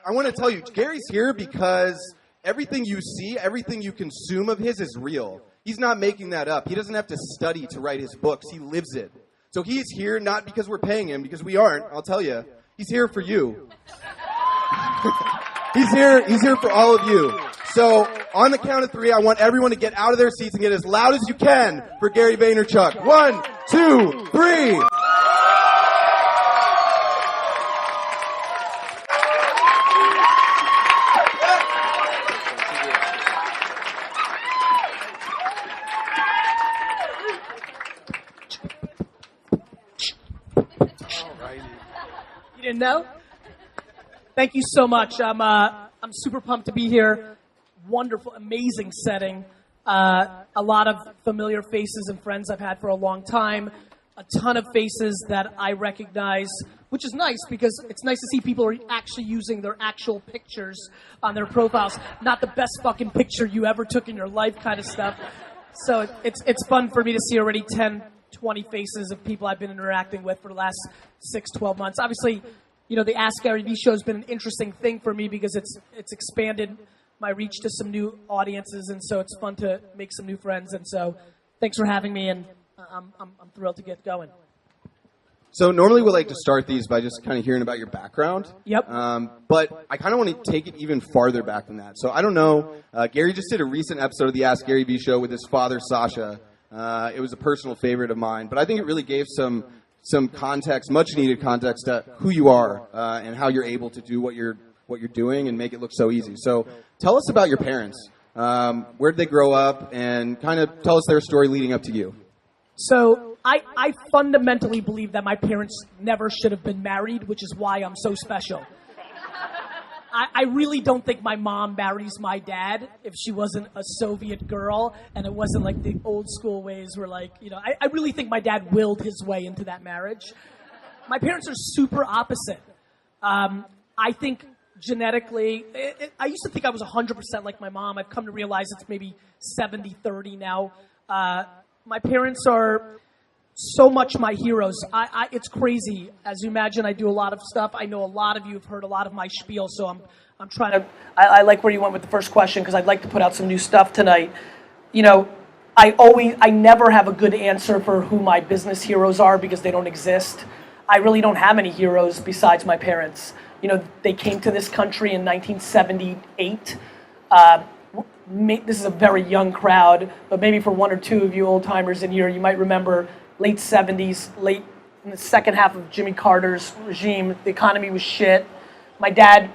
I want to tell you, Gary's here because everything you see, everything you consume of his is real. He's not making that up. He doesn't have to study to write his books. He lives it. So he's here not because we're paying him, because we aren't, I'll tell you. He's here for you. He's here for all of you. So on the count of 3, I want everyone to get out of their seats and get as loud as you can for Gary Vaynerchuk. 1, 2, 3. You didn't know? Thank you so much. I'm super pumped to be here. Wonderful, amazing setting. A lot of familiar faces and friends I've had for a long time. A ton of faces that I recognize, which is nice because it's nice to see people are actually using their actual pictures on their profiles, not the best fucking picture you ever took in your life kind of stuff. So it's fun for me to see already 10, 20 faces of people I've been interacting with for the last 6, 12 months. Obviously, you know, the Ask GaryVee show has been an interesting thing for me because it's expanded my reach to some new audiences, and so it's fun to make some new friends. And so, thanks for having me, and I'm thrilled to get going. So normally we like to start these by just kind of hearing about your background. Yep. But I kind of want to take it even farther back than that. So I don't know. Gary just did a recent episode of the Ask GaryVee show with his father, Sasha. It was a personal favorite of mine, but I think it really gave some context, much needed context to who you are and how you're able to do what you're doing and make it look so easy. So tell us about your parents. Where did they grow up, and kind of tell us their story leading up to you. So I fundamentally believe that my parents never should have been married, which is why I'm so special. I really don't think my mom marries my dad if she wasn't a Soviet girl and it wasn't like the old school ways where, like, you know, I really think my dad willed his way into that marriage. My parents are super opposite. I think genetically, I used to think I was 100% like my mom. I've come to realize it's maybe 70-30 now. My parents are so much my heroes. It's crazy. As you imagine, I do a lot of stuff. I know a lot of you have heard a lot of my spiel, so I'm trying to. I like where you went with the first question because I'd like to put out some new stuff tonight. You know, I never have a good answer for who my business heroes are because they don't exist. I really don't have any heroes besides my parents. You know, they came to this country in 1978. This is a very young crowd, but maybe for 1 or 2 of you old timers in here, you might remember late 70s, late in the second half of Jimmy Carter's regime, the economy was shit. My dad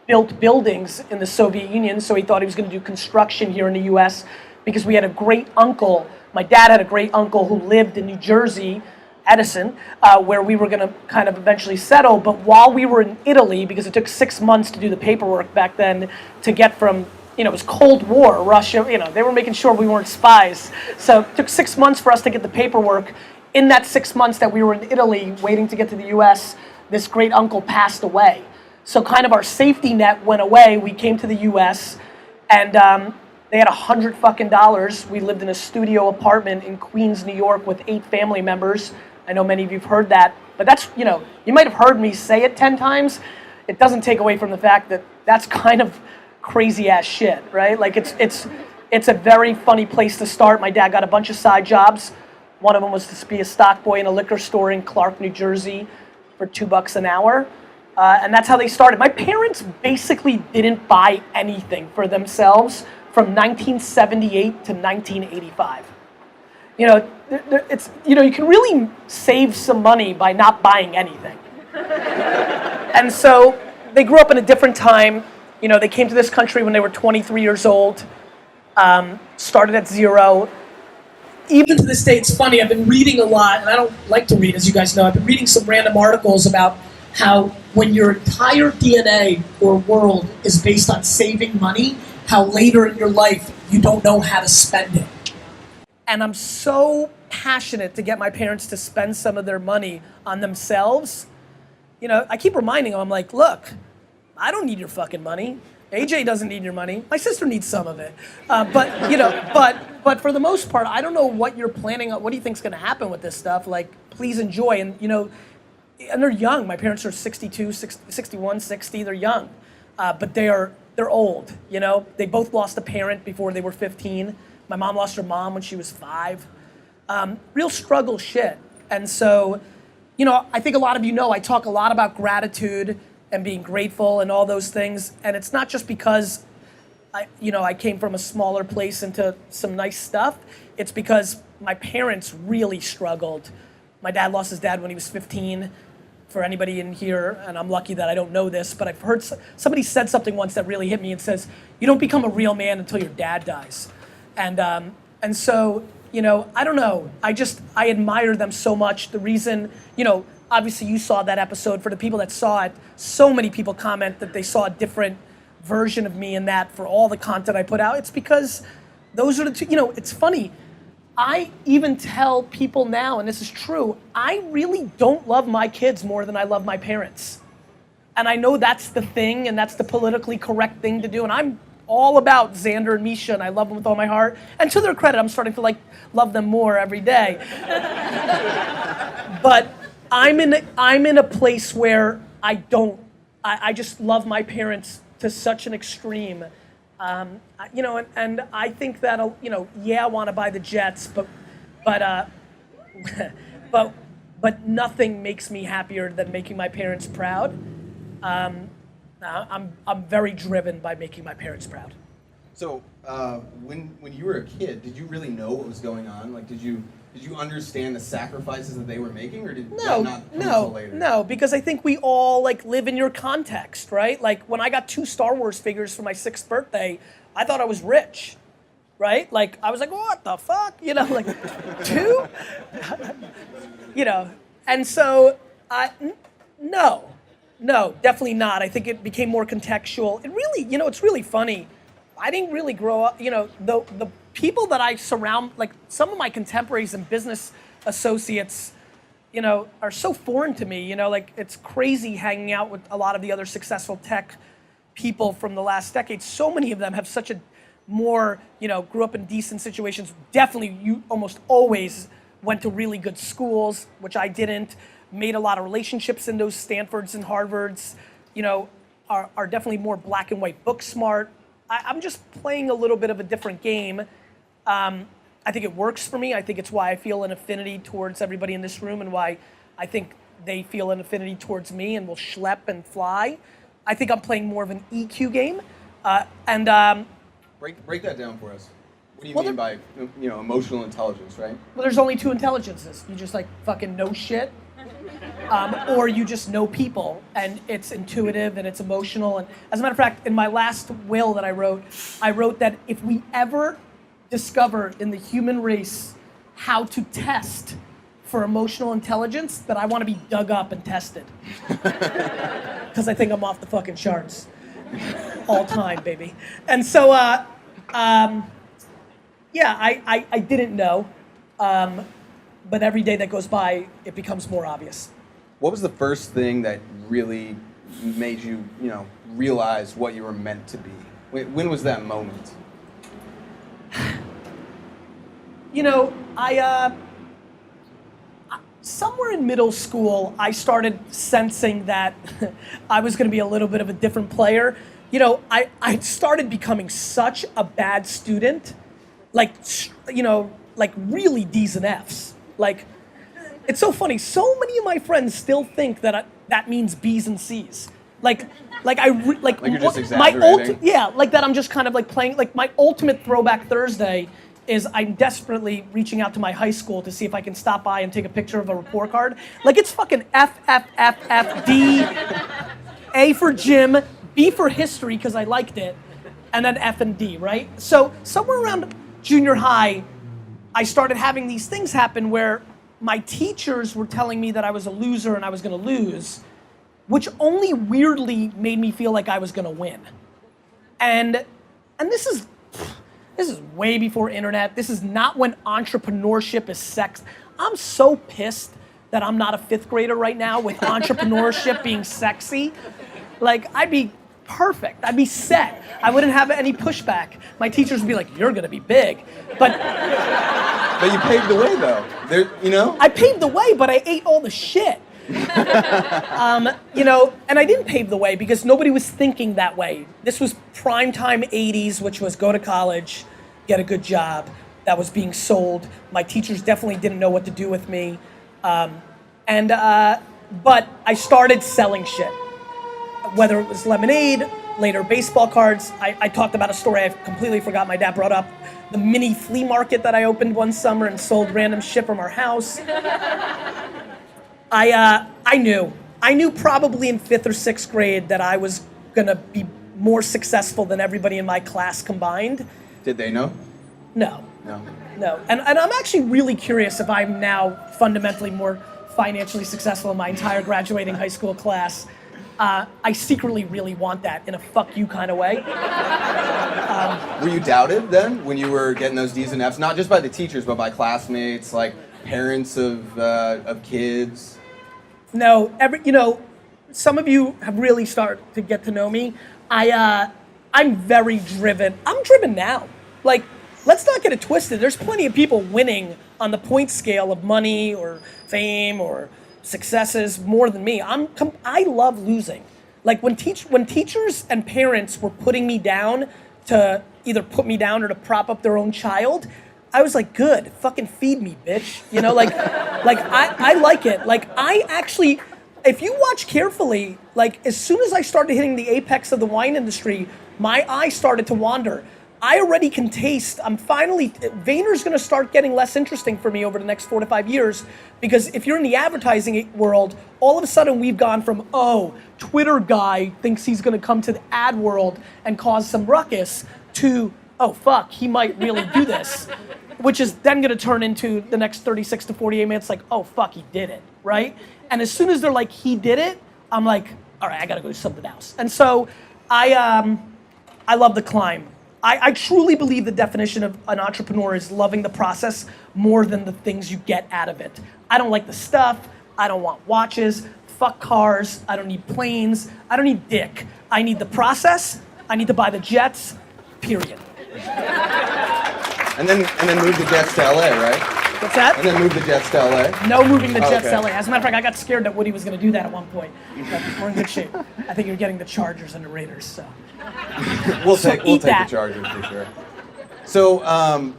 built buildings in the Soviet Union, so he thought he was going to do construction here in the US because we had a great uncle. My dad had a great uncle who lived in New Jersey, Edison, where we were going to kind of eventually settle. But while we were in Italy, because it took 6 months to do the paperwork back then to get from, you know, it was Cold War, Russia, you know, they were making sure we weren't spies. So it took 6 months for us to get the paperwork. In that 6 months that we were in Italy waiting to get to the US, this great uncle passed away. So kind of our safety net went away. We came to the US and they had $100 We lived in a studio apartment in Queens, New York with 8 family members. I know many of you have heard that, but that's, you know, you might have heard me say it 10 times. It doesn't take away from the fact that that's kind of crazy ass shit, right? Like it's a very funny place to start. My dad got a bunch of side jobs. One of them was to be a stock boy in a liquor store in Clark, New Jersey for $2 an hour. And that's how they started. My parents basically didn't buy anything for themselves from 1978 to 1985. You know, it's, you know, you can really save some money by not buying anything. And so they grew up in a different time. You know, they came to this country when they were 23 years old, started at 0. Even to this day, it's funny, I've been reading a lot, and I don't like to read, as you guys know. I've been reading some random articles about how when your entire DNA or world is based on saving money, how later in your life you don't know how to spend it. And I'm so passionate to get my parents to spend some of their money on themselves. You know, I keep reminding them, I'm like, look, I don't need your fucking money. AJ doesn't need your money. My sister needs some of it. But, you know, but for the most part, I don't know what you're planning on. What do you think's going to happen with this stuff? Like, please enjoy. And, you know, and they're young. My parents are 62, 61, 60. They're young. but they're old, you know? They both lost a parent before they were 15. My mom lost her mom when she was 5. Real struggle shit. And so, you know, I think a lot of you know I talk a lot about gratitude and being grateful and all those things. And it's not just because I came from a smaller place into some nice stuff. It's because my parents really struggled. My dad lost his dad when he was 15. For anybody in here, and I'm lucky that I don't know this, but I've heard somebody said something once that really hit me and says, you don't become a real man until your dad dies. And so, you know, I don't know. I admire them so much. The reason, you know, obviously you saw that episode. For the people that saw it, so many people comment that they saw a different version of me in that for all the content I put out. It's because those are the two, you know, it's funny. I even tell people now, and this is true, I really don't love my kids more than I love my parents. And I know that's the thing, and that's the politically correct thing to do, and I'm all about Xander and Misha, and I love them with all my heart. And to their credit, I'm starting to love them more every day. But I'm in a place where I just love my parents to such an extreme. You know, and I think that, you know, yeah, I want to buy the jets, but nothing makes me happier than making my parents proud. I'm very driven by making my parents proud. So, when you were a kid, did you really know what was going on? Like, did you understand the sacrifices that they were making, or did that not come until later? No, because I think we all live in your context, right? Like when I got 2 Star Wars figures for my 6th birthday, I thought I was rich, right? Like I was like, what the fuck? You know, like 2? You know, and so no, definitely not. I think it became more contextual. It really, you know, it's really funny. I didn't really grow up, you know, the people that I surround, like some of my contemporaries and business associates, you know, are so foreign to me, you know, like it's crazy hanging out with a lot of the other successful tech people from the last decade. So many of them have such a more, you know, grew up in decent situations. Definitely, you almost always went to really good schools, which I didn't, made a lot of relationships in those Stanfords and Harvards, you know, are definitely more black and white book smart. I'm just playing a little bit of a different game. I think it works for me. I think it's why I feel an affinity towards everybody in this room and why I think they feel an affinity towards me and will schlep and fly. I think I'm playing more of an EQ game. Break that down for us. What do you mean by, you know, emotional intelligence, right? Well, there's only 2 intelligences. You just fucking know shit. Or you just know people, and it's intuitive and it's emotional. And as a matter of fact, in my last will that I wrote that if we ever discover in the human race how to test for emotional intelligence, that I want to be dug up and tested. Because I think I'm off the fucking charts. All time, baby. And so, yeah, I didn't know. But every day that goes by, it becomes more obvious. What was the first thing that really made you, you know, realize what you were meant to be? When was that moment? You know, somewhere in middle school, I started sensing that I was going to be a little bit of a different player. You know, I started becoming such a bad student, like, you know, like really D's and F's. Like, it's so funny. So many of my friends still think that that means B's and C's. Like you're just exaggerating. Like that. I'm just kind of like playing. Like my ultimate throwback Thursday is I'm desperately reaching out to my high school to see if I can stop by and take a picture of a report card. Like it's fucking F, F, F, F, D, A for gym, B for history because I liked it, and then F and D, right? So somewhere around junior high, I started having these things happen where my teachers were telling me that I was a loser and I was going to lose, which only weirdly made me feel like I was going to win. And this is way before internet. This is not when entrepreneurship is sex. I'm so pissed that I'm not a 5th grader right now with entrepreneurship being sexy. Like, I'd be perfect. I'd be set. I wouldn't have any pushback. My teachers would be like, you're gonna be big. But you paved the way though. You know? I paved the way, but I ate all the shit. You know, and I didn't pave the way because nobody was thinking that way. This was prime time 80s, which was go to college, get a good job. That was being sold. My teachers definitely didn't know what to do with me. But I started selling shit. Whether it was lemonade, later baseball cards. I talked about a story I completely forgot my dad brought up. The mini flea market that I opened one summer and sold random shit from our house. I knew probably in 5th or 6th grade that I was gonna be more successful than everybody in my class combined. Did they know? No. No. And I'm actually really curious if I'm now fundamentally more financially successful in my entire graduating high school class. I secretly really want that in a fuck you kind of way. Were you doubted then when you were getting those D's and F's, not just by the teachers, but by classmates, like parents of kids? No, some of you have really started to get to know me. I'm very driven. I'm driven now. Like, let's not get it twisted. There's plenty of people winning on the point scale of money or fame or successes more than me. I love losing. Like when teachers and parents were putting me down to either put me down or to prop up their own child, I was like, good, fucking feed me, bitch. You know, like I like it. Like I actually, if you watch carefully, like as soon as I started hitting the apex of the wine industry, my eye started to wander. I already can taste, Vayner's gonna start getting less interesting for me over the next 4 to 5 years, because if you're in the advertising world, all of a sudden we've gone from, Twitter guy thinks he's gonna come to the ad world and cause some ruckus, to, oh fuck, he might really do this, which is then gonna turn into the next 36 to 48 minutes like, oh fuck, he did it, right? And as soon as they're like, he did it, I'm like, all right, I gotta go do something else. And so I love the climb. I truly believe the definition of an entrepreneur is loving the process more than the things you get out of it. I don't like the stuff. I don't want watches. Fuck cars. I don't need planes. I don't need dick. I need the process. I need to buy the jets. Period. And then move the jets to LA, right? What's that? And then move the jets to LA. No moving the jets okay. to LA. As a matter of fact, I got scared that Woody was going to do that at one point. But we're in good shape. I think you're getting the Chargers and the Raiders. So. We'll take the that. Chargers for sure. So,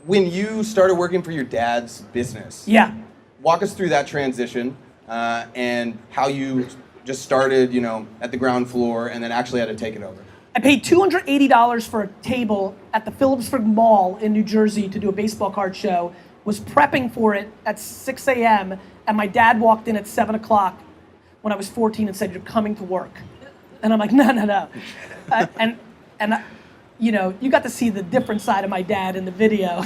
when you started working for your dad's business, yeah, walk us through that transition and how you just started, at the ground floor and then actually had to take it over. I paid $280 for a table at the Phillipsburg Mall in New Jersey to do a baseball card show. Was prepping for it at 6 a.m. and my dad walked in at 7 o'clock when I was 14 and said, "You're coming to work." And I'm like, no. You got to see the different side of my dad in the video.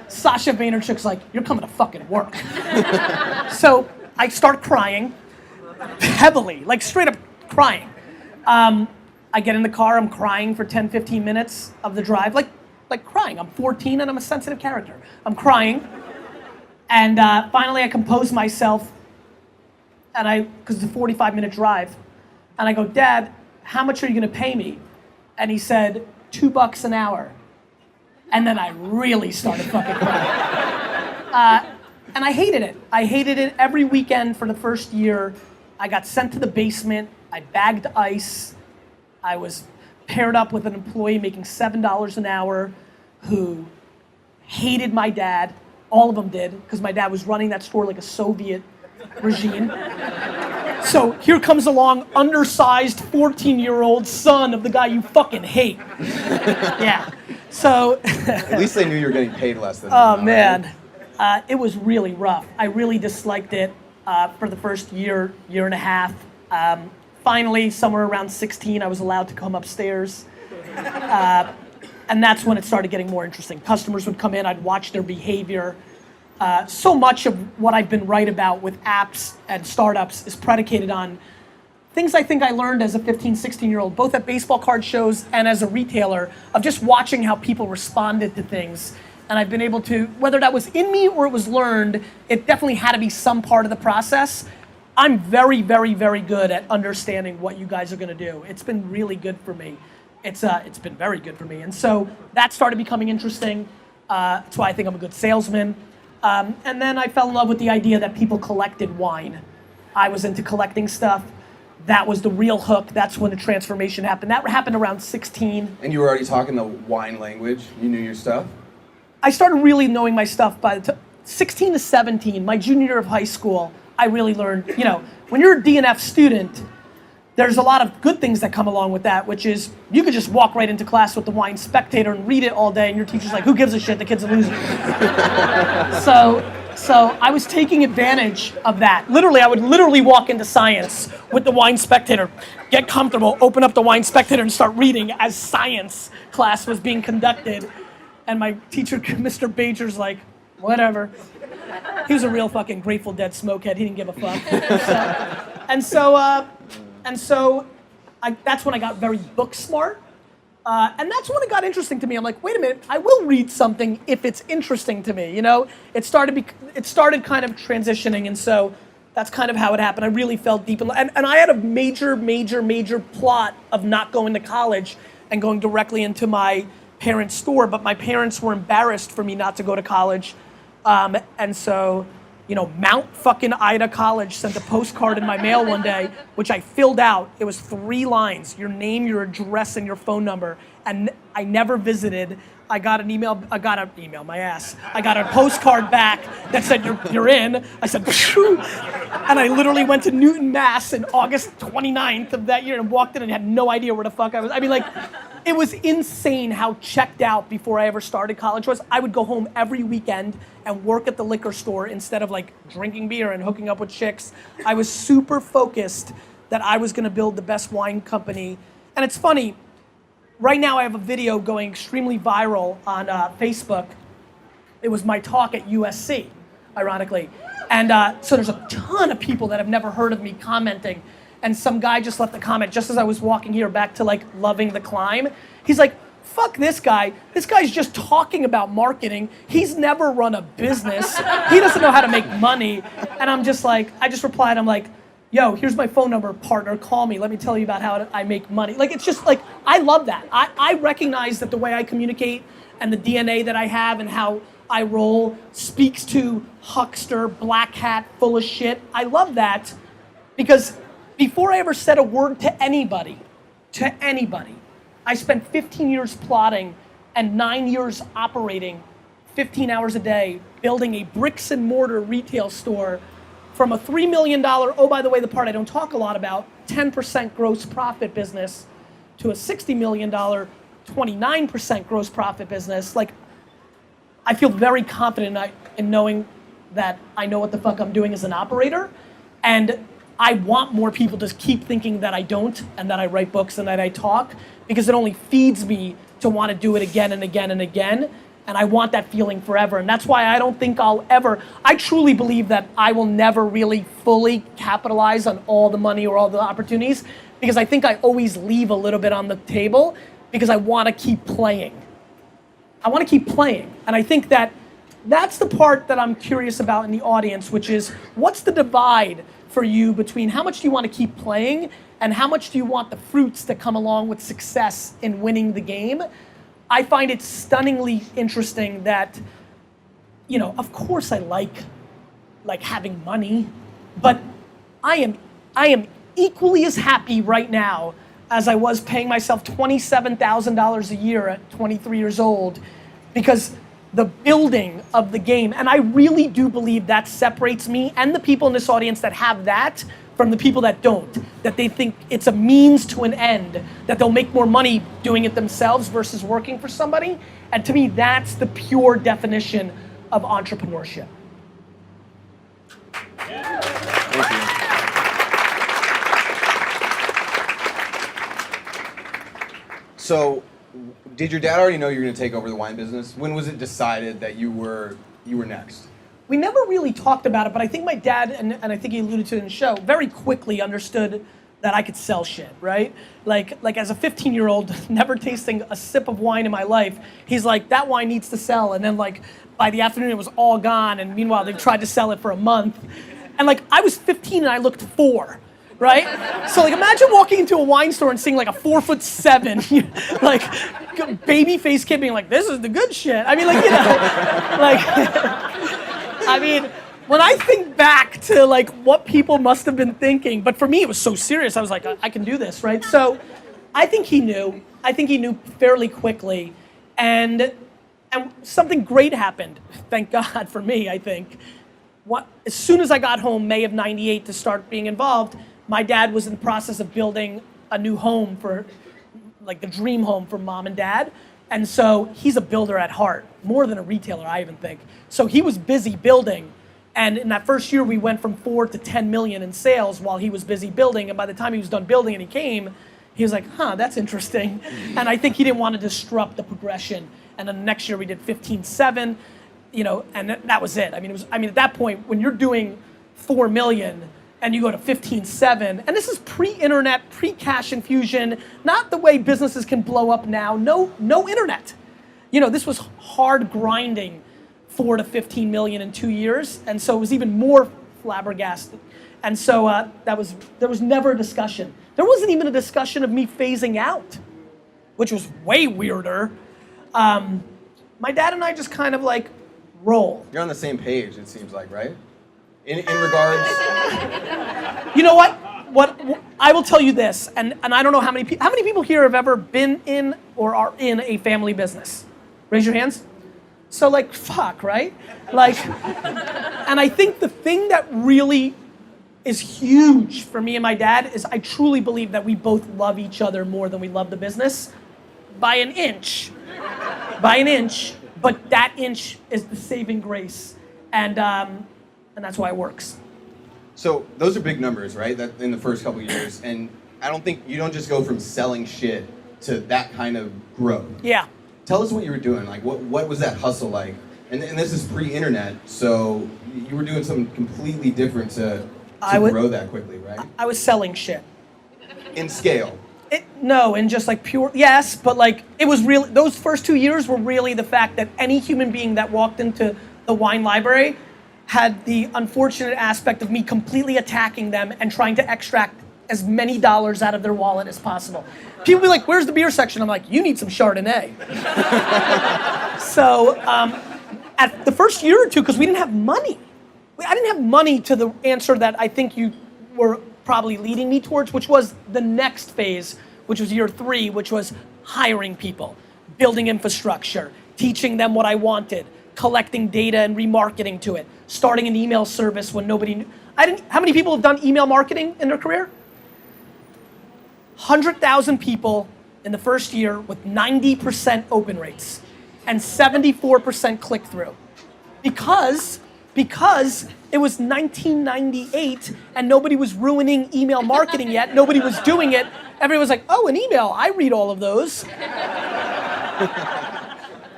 Sasha Vaynerchuk's like, "You're coming to fucking work." So I start crying heavily, like straight up crying. I get in the car, I'm crying for 10, 15 minutes of the drive, like crying. I'm 14 and I'm a sensitive character. I'm crying. And finally I compose myself, and because it's a 45-minute drive, and I go, "Dad, how much are you gonna pay me?" And he said, $2 an hour. And then I really started fucking crying. And I hated it. I hated it every weekend for the first year. I got sent to the basement. I bagged ice. I was paired up with an employee making $7 an hour who hated my dad. All of them did, because my dad was running that store like a Soviet regime. So here comes along undersized 14-year-old son of the guy you fucking hate. Yeah. So. At least they knew you were getting paid less than Oh, them, man. Right? It was really rough. I really disliked it for the first year and a half. Finally, somewhere around 16, I was allowed to come upstairs. And that's when it started getting more interesting. Customers would come in, I'd watch their behavior. So much of what I've been right about with apps and startups is predicated on things I think I learned as a 15, 16-year-old, both at baseball card shows and as a retailer, of just watching how people responded to things. And I've been able to, whether that was in me or it was learned, it definitely had to be some part of the process. I'm very, very, very good at understanding what you guys are gonna do. It's been really good for me. It's been very good for me. And so that started becoming interesting. That's why I think I'm a good salesman. And then I fell in love with the idea that people collected wine. I was into collecting stuff. That was the real hook. That's when the transformation happened. That happened around 16. And you were already talking the wine language. You knew your stuff? I started really knowing my stuff by the 16 to 17, my junior year of high school. I really learned, when you're a DNF student, there's a lot of good things that come along with that, which is you could just walk right into class with the Wine Spectator and read it all day, and your teacher's like, who gives a shit, the kid's a loser. So I was taking advantage of that. Literally, I would literally walk into science with the Wine Spectator, get comfortable, open up the Wine Spectator and start reading as science class was being conducted. And my teacher, Mr. Bager's like, whatever. He was a real fucking Grateful Dead smokehead. He didn't give a fuck. So that's when I got very book smart. And that's when it got interesting to me. I'm like, wait a minute, I will read something if it's interesting to me. It started kind of transitioning, and so that's kind of how it happened. I really felt deep and I had a major plot of not going to college and going directly into my parents' store, but my parents were embarrassed for me not to go to college. And so, Mount fucking Ida College sent a postcard in my mail one day, which I filled out. It was 3 lines, your name, your address, and your phone number. And I never visited. I got an email, my ass. I got a postcard back that said, you're in. I said, phew. And I literally went to Newton, Mass. in August 29th of that year and walked in and had no idea where the fuck I was. I mean, it was insane how checked out before I ever started college was. I would go home every weekend and work at the liquor store instead of drinking beer and hooking up with chicks. I was super focused that I was gonna build the best wine company. And it's funny, right now I have a video going extremely viral on Facebook. It was my talk at USC, ironically. And so there's a ton of people that have never heard of me commenting. And some guy just left a comment just as I was walking here back to loving the climb. He's like, fuck this guy. This guy's just talking about marketing. He's never run a business. He doesn't know how to make money. And I'm just I just replied, I'm like, yo, here's my phone number, partner, call me. Let me tell you about how I make money. It's just I love that. I recognize that the way I communicate and the DNA that I have and how I roll speaks to huckster, black hat, full of shit. I love that because before I ever said a word to anybody, I spent 15 years plotting and 9 years operating 15 hours a day, building a bricks and mortar retail store from a $3 million, oh, by the way, the part I don't talk a lot about, 10% gross profit business to a $60 million, 29% gross profit business. I feel very confident in knowing that I know what the fuck I'm doing as an operator. And I want more people to keep thinking that I don't and that I write books and that I talk because it only feeds me to want to do it again and again and again. And I want that feeling forever. And that's why I don't think I truly believe that I will never really fully capitalize on all the money or all the opportunities because I think I always leave a little bit on the table because I want to keep playing. And I think that's the part that I'm curious about in the audience, which is what's the divide for you between how much do you want to keep playing and how much do you want the fruits that come along with success in winning the game? I find it stunningly interesting that, of course I like having money, but I am equally as happy right now as I was paying myself $27,000 a year at 23 years old because the building of the game, and I really do believe that separates me and the people in this audience that have that from the people that don't, that they think it's a means to an end, that they'll make more money doing it themselves versus working for somebody. And to me, that's the pure definition of entrepreneurship. Thank you. So, did your dad already know you were going to take over the wine business? When was it decided that you were next? We never really talked about it, but I think my dad, and I think he alluded to it in the show, very quickly understood that I could sell shit, right? Like as a 15-year-old, never tasting a sip of wine in my life, he's like, that wine needs to sell. And then by the afternoon, it was all gone. And meanwhile, they've tried to sell it for a month. And I was 15 and I looked 4. Right? So imagine walking into a wine store and seeing a 4'7", baby face kid being like, this is the good shit. I mean, when I think back to like what people must have been thinking, but for me it was so serious. I was like, I can do this, right? So I think he knew. I think he knew fairly quickly, and something great happened. Thank God for me, I think. As soon as I got home, May of '98, to start being involved, my dad was in the process of building a new home for, like the dream home for mom and dad. And so he's a builder at heart, more than a retailer, I even think. So he was busy building. And in that first year, we went from 4 to 10 million in sales while he was busy building. And by the time he was done building and he came, he was like, that's interesting. And I think he didn't want to disrupt the progression. And then the next year we did 15.7, and that was it. I mean, at that point, when you're doing 4 million and you go to 15.7, and this is pre-internet, pre-cash infusion, not the way businesses can blow up now, no internet. This was hard grinding 4 to 15 million in 2 years, and so it was even more flabbergasted. And so there was never a discussion. There wasn't even a discussion of me phasing out, which was way weirder. My dad and I just kind of like roll. You're on the same page, it seems like, right? In regards. You know what? What I will tell you this, and I don't know how many people here have ever been in or are in a family business. Raise your hands. So like, fuck, right? Like, and I think the thing that really is huge for me and my dad is I truly believe that we both love each other more than we love the business by an inch. But that inch is the saving grace, and that's why it works. So those are big numbers, right? That in the first couple of years, and I don't think you don't just go from selling shit to that kind of growth. Yeah. Tell us what you were doing. Like, what was that hustle like? And this is pre-internet, so you were doing something completely different to grow that quickly, right? I was selling shit. In scale. No, and just like pure, yes, but like it was real. Those first 2 years were really the fact that any human being that walked into the wine library had the unfortunate aspect of me completely attacking them and trying to extract as many dollars out of their wallet as possible. People be like, where's the beer section? I'm like, you need some Chardonnay. So at the first year or two, because we didn't have money. I didn't have money to the answer that I think you were probably leading me towards, which was the next phase, which was year 3, which was hiring people, building infrastructure, teaching them what I wanted, collecting data and remarketing to it, starting an email service when nobody knew. How many people have done email marketing in their career? 100,000 people in the first year with 90% open rates and 74% click-through. Because it was 1998 and nobody was ruining email marketing yet. Nobody was doing it. Everyone was like, oh, an email, I read all of those.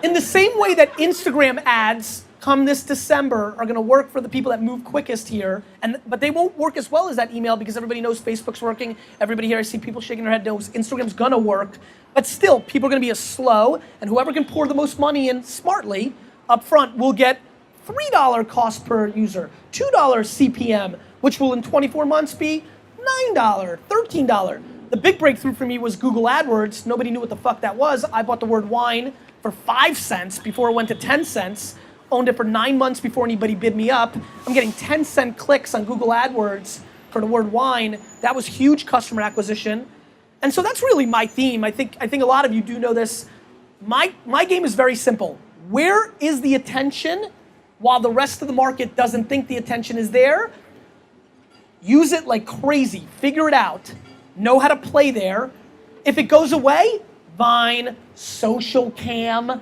In the same way that Instagram ads come this December are gonna work for the people that move quickest here, but they won't work as well as that email because everybody knows Facebook's working. Everybody here, I see people shaking their head, knows Instagram's gonna work. But still, people are gonna be as slow, and whoever can pour the most money in smartly up front will get $3 cost per user, $2 CPM, which will in 24 months be $9, $13. The big breakthrough for me was Google AdWords. Nobody knew what the fuck that was. I bought the word wine for 5 cents before it went to 10 cents, owned it for 9 months before anybody bid me up. I'm getting 10-cent clicks on Google AdWords for the word wine. That was huge customer acquisition. And so that's really my theme. I think a lot of you do know this. My game is very simple. Where is the attention while the rest of the market doesn't think the attention is there? Use it like crazy, figure it out, know how to play there. If it goes away, Vine, Social Cam,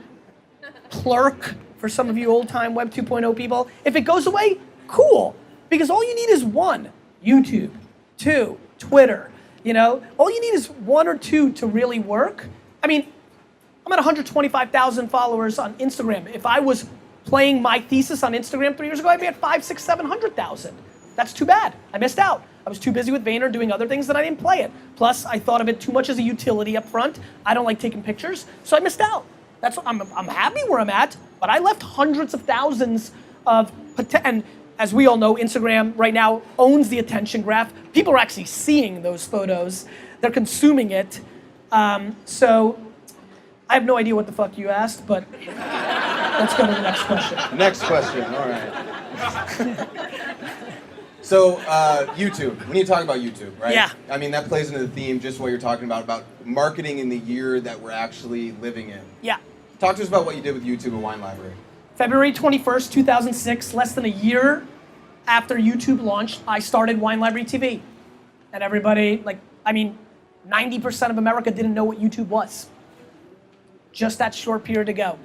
Plurk, for some of you old-time Web 2.0 people. If it goes away, cool, because all you need is 1, YouTube, 2, Twitter, all you need is 1 or 2 to really work. I mean, I'm at 125,000 followers on Instagram. If I was playing my thesis on Instagram 3 years ago, I'd be at 500, 600, 700,000. That's too bad. I missed out. I was too busy with Vayner doing other things that I didn't play it. Plus, I thought of it too much as a utility up front. I don't like taking pictures, so I missed out. I'm happy where I'm at, but I left hundreds of thousands of and as we all know, Instagram right now owns the attention graph. People are actually seeing those photos. They're consuming it. So I have no idea what the fuck you asked, but let's go to the next question. Next question, all right. So, YouTube. We need to talk about YouTube, right? Yeah. I mean, that plays into the theme, just what you're talking about marketing in the year that we're actually living in. Yeah. Talk to us about what you did with YouTube and Wine Library. February 21st, 2006, less than a year after YouTube launched, I started Wine Library TV. And everybody, 90% of America didn't know what YouTube was. Just that short period ago.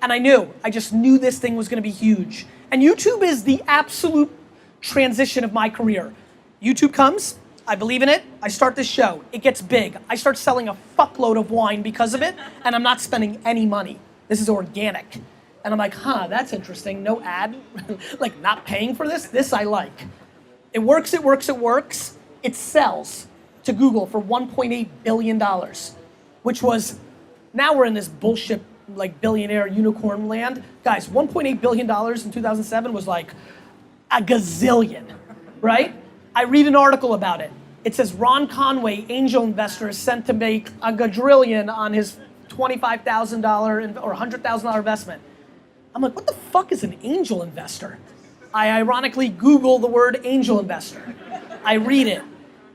And I just knew this thing was gonna be huge. And YouTube is the absolute transition of my career. YouTube comes, I believe in it, I start this show, it gets big. I start selling a fuckload of wine because of it, and I'm not spending any money. This is organic. And I'm like, that's interesting, no ad, not paying for this? This I like. It works, it works, it works. It sells to Google for $1.8 billion, which was, now we're in this bullshit billionaire unicorn land. Guys, $1.8 billion in 2007 was like a gazillion, right? I read an article about it. It says Ron Conway, angel investor, is sent to make a quadrillion on his $25,000 or $100,000 investment. I'm like, what the fuck is an angel investor? I ironically Google the word angel investor. I read it,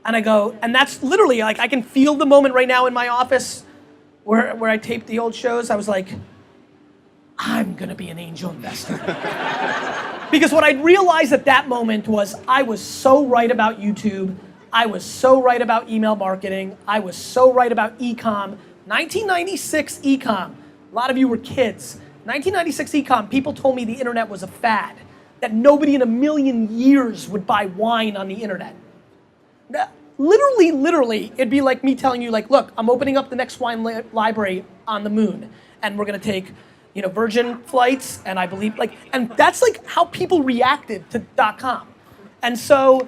and I go, and that's literally, I can feel the moment right now in my office where I taped the old shows. I was like, I'm gonna be an angel investor. Because what I realized at that moment was I was so right about YouTube. I was so right about email marketing. I was so right about e-com. 1996 e-com. A lot of you were kids. 1996 e-com, people told me the internet was a fad, that nobody in a million years would buy wine on the internet. Literally, it'd be like me telling you, look, I'm opening up the next wine library on the moon, and we're gonna take Virgin flights, and I believe, and that's how people reacted to .com. And so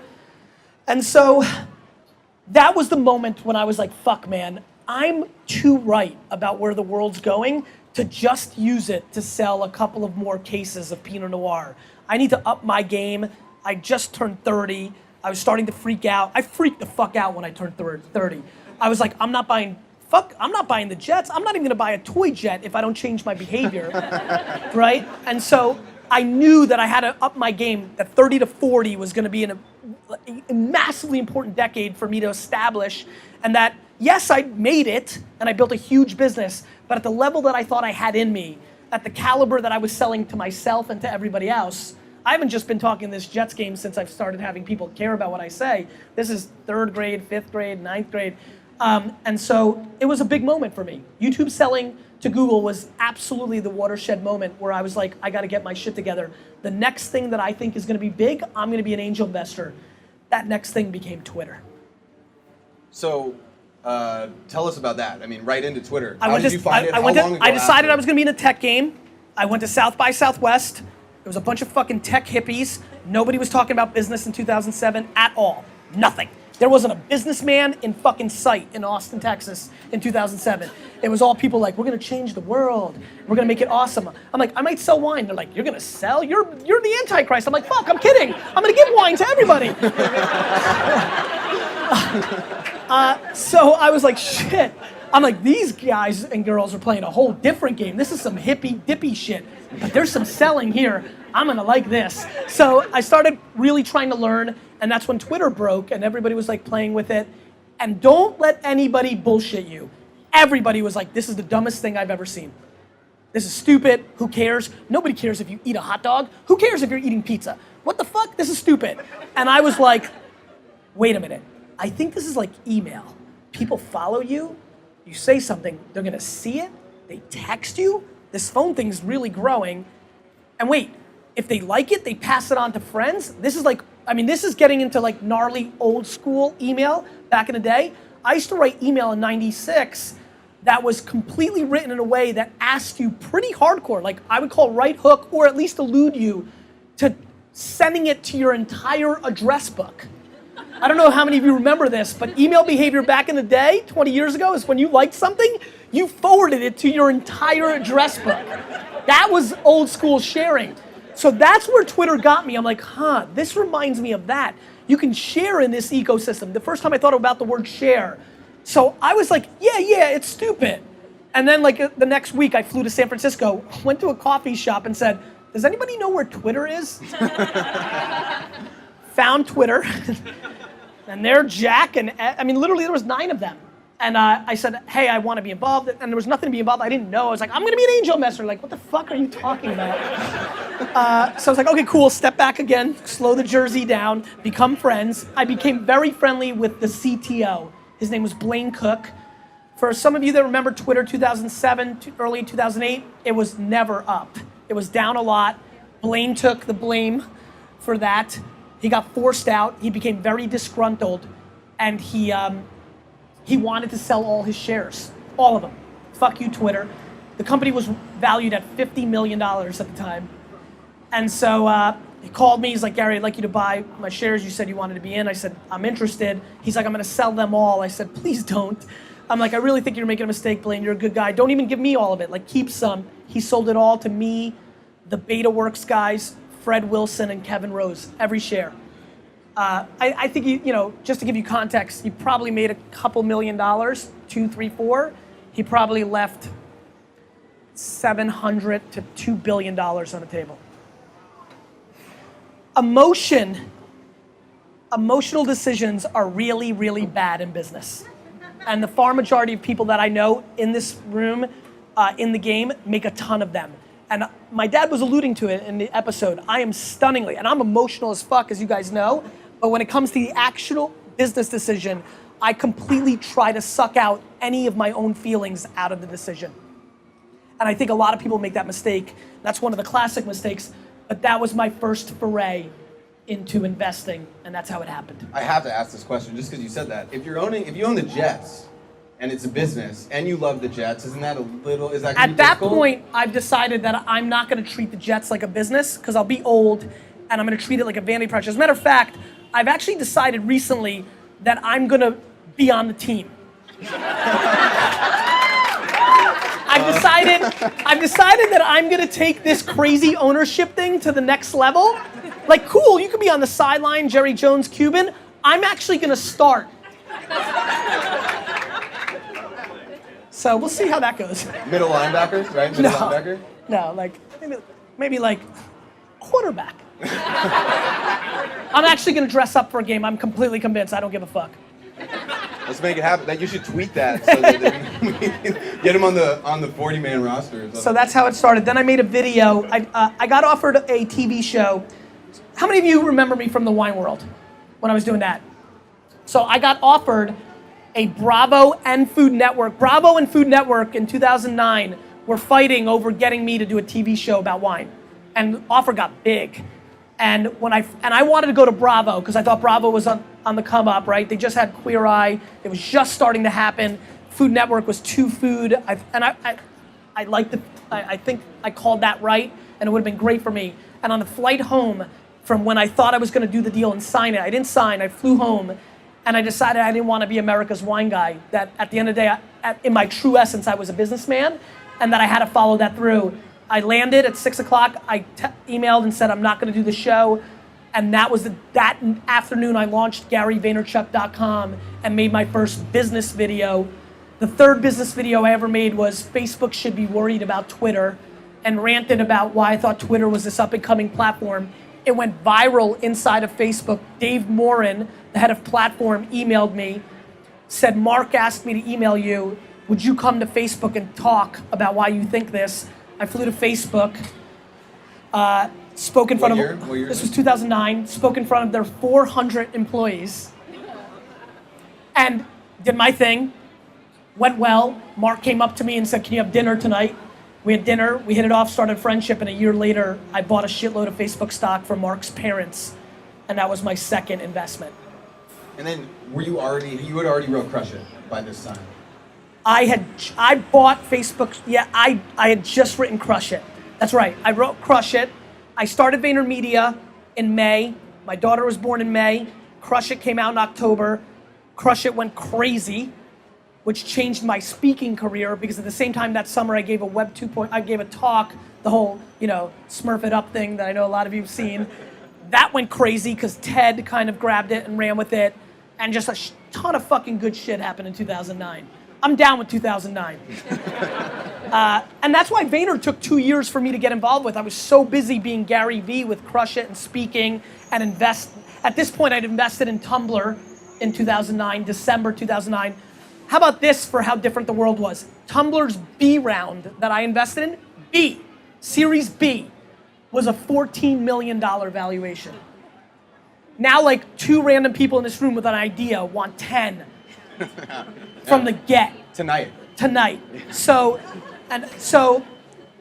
that was the moment when I was like, fuck man, I'm too right about where the world's going to just use it to sell a couple of more cases of Pinot Noir. I need to up my game. I just turned 30. I was starting to freak out. I freaked the fuck out when I turned 30. I was like, I'm not buying the jets. I'm not even gonna buy a toy jet if I don't change my behavior, right? And so I knew that I had to up my game, that 30 to 40 was gonna be a massively important decade for me to establish, and that, yes, I made it, and I built a huge business, but at the level that I thought I had in me, at the caliber that I was selling to myself and to everybody else, I haven't just been talking this Jets game since I've started having people care about what I say. This is 3rd grade, 5th grade, 9th grade. And so it was a big moment for me. YouTube selling to Google was absolutely the watershed moment where I was like, I gotta get my shit together. The next thing that I think is gonna be big, I'm gonna be an angel investor. That next thing became Twitter. So, tell us about that. I mean, right into Twitter. How did you find it? I decided I was gonna be in a tech game. I went to South by Southwest. There was a bunch of fucking tech hippies. Nobody was talking about business in 2007 at all. Nothing. There wasn't a businessman in fucking sight in Austin, Texas in 2007. It was all people like, we're gonna change the world. We're gonna make it awesome. I'm like, I might sell wine. They're like, you're gonna sell? You're the Antichrist. I'm like, fuck, I'm kidding. I'm gonna give wine to everybody. So I was like, shit. I'm like, these guys and girls are playing a whole different game. This is some hippie dippy shit. But there's some selling here. I'm gonna like this. So I started really trying to learn, and that's when Twitter broke and everybody was like playing with it. And don't let anybody bullshit you. Everybody was like, this is the dumbest thing I've ever seen. This is stupid, who cares? Nobody cares if you eat a hot dog. Who cares if you're eating pizza? What the fuck? This is stupid. And I was like, wait a minute. I think this is like email. People follow you, you say something, they're gonna see it, they text you, this phone thing's really growing, and wait, if they like it, they pass it on to friends. This is like, this is getting into like gnarly old school email back in the day. I used to write email in 96 that was completely written in a way that asked you pretty hardcore, like I would call right hook, or at least allude you to sending it to your entire address book. I don't know how many of you remember this, but email behavior back in the day, 20 years ago, is when you liked something, you forwarded it to your entire address book. That was old school sharing. So that's where Twitter got me. I'm like, this reminds me of that. You can share in this ecosystem. The first time I thought about the word share. So I was like, yeah, it's stupid. And then like the next week I flew to San Francisco, went to a coffee shop and said, does anybody know where Twitter is? Found Twitter, and there Jack and Ed, I mean, literally there was 9 of them. And I said, hey, I want to be involved. And there was nothing to be involved. I didn't know. I was like, I'm going to be an angel investor. Like, what the fuck are you talking about? So I was like, okay, cool. Step back again. Slow the jersey down. Become friends. I became very friendly with the CTO. His name was Blaine Cook. For some of you that remember Twitter 2007, early 2008, it was never up. It was down a lot. Blaine took the blame for that. He got forced out. He became very disgruntled. And he wanted to sell all his shares, all of them. Fuck you, Twitter. The company was valued at $50 million at the time. And so he called me, he's like, Gary, I'd like you to buy my shares. You said you wanted to be in. I said, I'm interested. He's like, I'm gonna sell them all. I said, please don't. I'm like, I really think you're making a mistake, Blaine. You're a good guy. Don't even give me all of it. Like, keep some. He sold it all to me, the BetaWorks guys, Fred Wilson and Kevin Rose, every share. I think, you know, just to give you context, he probably made a couple $1 million, 2, 3, 4. He probably left $700 to $2 billion on the table. Emotional decisions are really, really bad in business. And the far majority of people that I know in this room, in the game, make a ton of them. And my dad was alluding to it in the episode. I am stunningly, and I'm emotional as fuck, as you guys know, but when it comes to the actual business decision, I completely try to suck out any of my own feelings out of the decision. And I think a lot of people make that mistake. That's one of the classic mistakes, but that was my first foray into investing, and that's how it happened. I have to ask this question just because you said that. If you own the Jets, and it's a business, and you love the Jets, is that At that point, I've decided that I'm not gonna treat the Jets like a business, because I'll be old, and I'm gonna treat it like a vanity project. As a matter of fact, I've actually decided recently that I'm gonna be on the team. I've decided that I'm gonna take this crazy ownership thing to the next level. Like, cool, you could be on the sideline, Jerry Jones, Cuban. I'm actually gonna start. So we'll see how that goes. Middle linebacker, right? Linebacker? No, like maybe like quarterback. I'm actually gonna dress up for a game. I'm completely convinced. I don't give a fuck. Let's make it happen. That you should tweet that so that we can get him on the 40-man roster. So that's how it started. Then I made a video. I got offered a TV show. How many of you remember me from the wine world when I was doing that? So I got offered a Bravo and Food Network. Bravo and Food Network in 2009 were fighting over getting me to do a TV show about wine. And the offer got big. And I wanted to go to Bravo because I thought Bravo was on the come up, right? They just had Queer Eye. It was just starting to happen. Food Network was too food. I think I called that right, and it would have been great for me. And on the flight home from when I thought I was going to do the deal and sign it, I didn't sign. I flew home, and I decided I didn't want to be America's wine guy. That at the end of the day, in my true essence, I was a businessman, and that I had to follow that through. I landed at 6 o'clock. I emailed and said I'm not going to do the show. And that was that afternoon I launched GaryVaynerchuk.com and made my first business video. The third business video I ever made was Facebook should be worried about Twitter, and ranted about why I thought Twitter was this up and coming platform. It went viral inside of Facebook. Dave Morin, the head of platform, emailed me, said, Mark asked me to email you. Would you come to Facebook and talk about why you think this? I flew to Facebook, spoke in front of, what year? This was 2009, spoke in front of their 400 employees, and did my thing, went well. Mark came up to me and said, can you have dinner tonight? We had dinner, we hit it off, started friendship, and a year later, I bought a shitload of Facebook stock from Mark's parents, and that was my second investment. And then you had already wrote Crush It by this time. I bought Facebook, I had just written Crush It. That's right, I wrote Crush It. I started VaynerMedia in May. My daughter was born in May. Crush It came out in October. Crush It went crazy, which changed my speaking career, because at the same time that summer I gave I gave a talk, the whole, Smurf It Up thing that I know a lot of you have seen. That went crazy because Ted kind of grabbed it and ran with it, and just a ton of fucking good shit happened in 2009. I'm down with 2009. And that's why Vayner took 2 years for me to get involved with. I was so busy being GaryVee with Crush It and speaking and invest. At this point, I'd invested in Tumblr in 2009, December 2009. How about this for how different the world was? Tumblr's B round that I invested in, B, Series B, was a $14 million valuation. Now, like 2 random people in this room with an idea want 10 from the get. Tonight. So,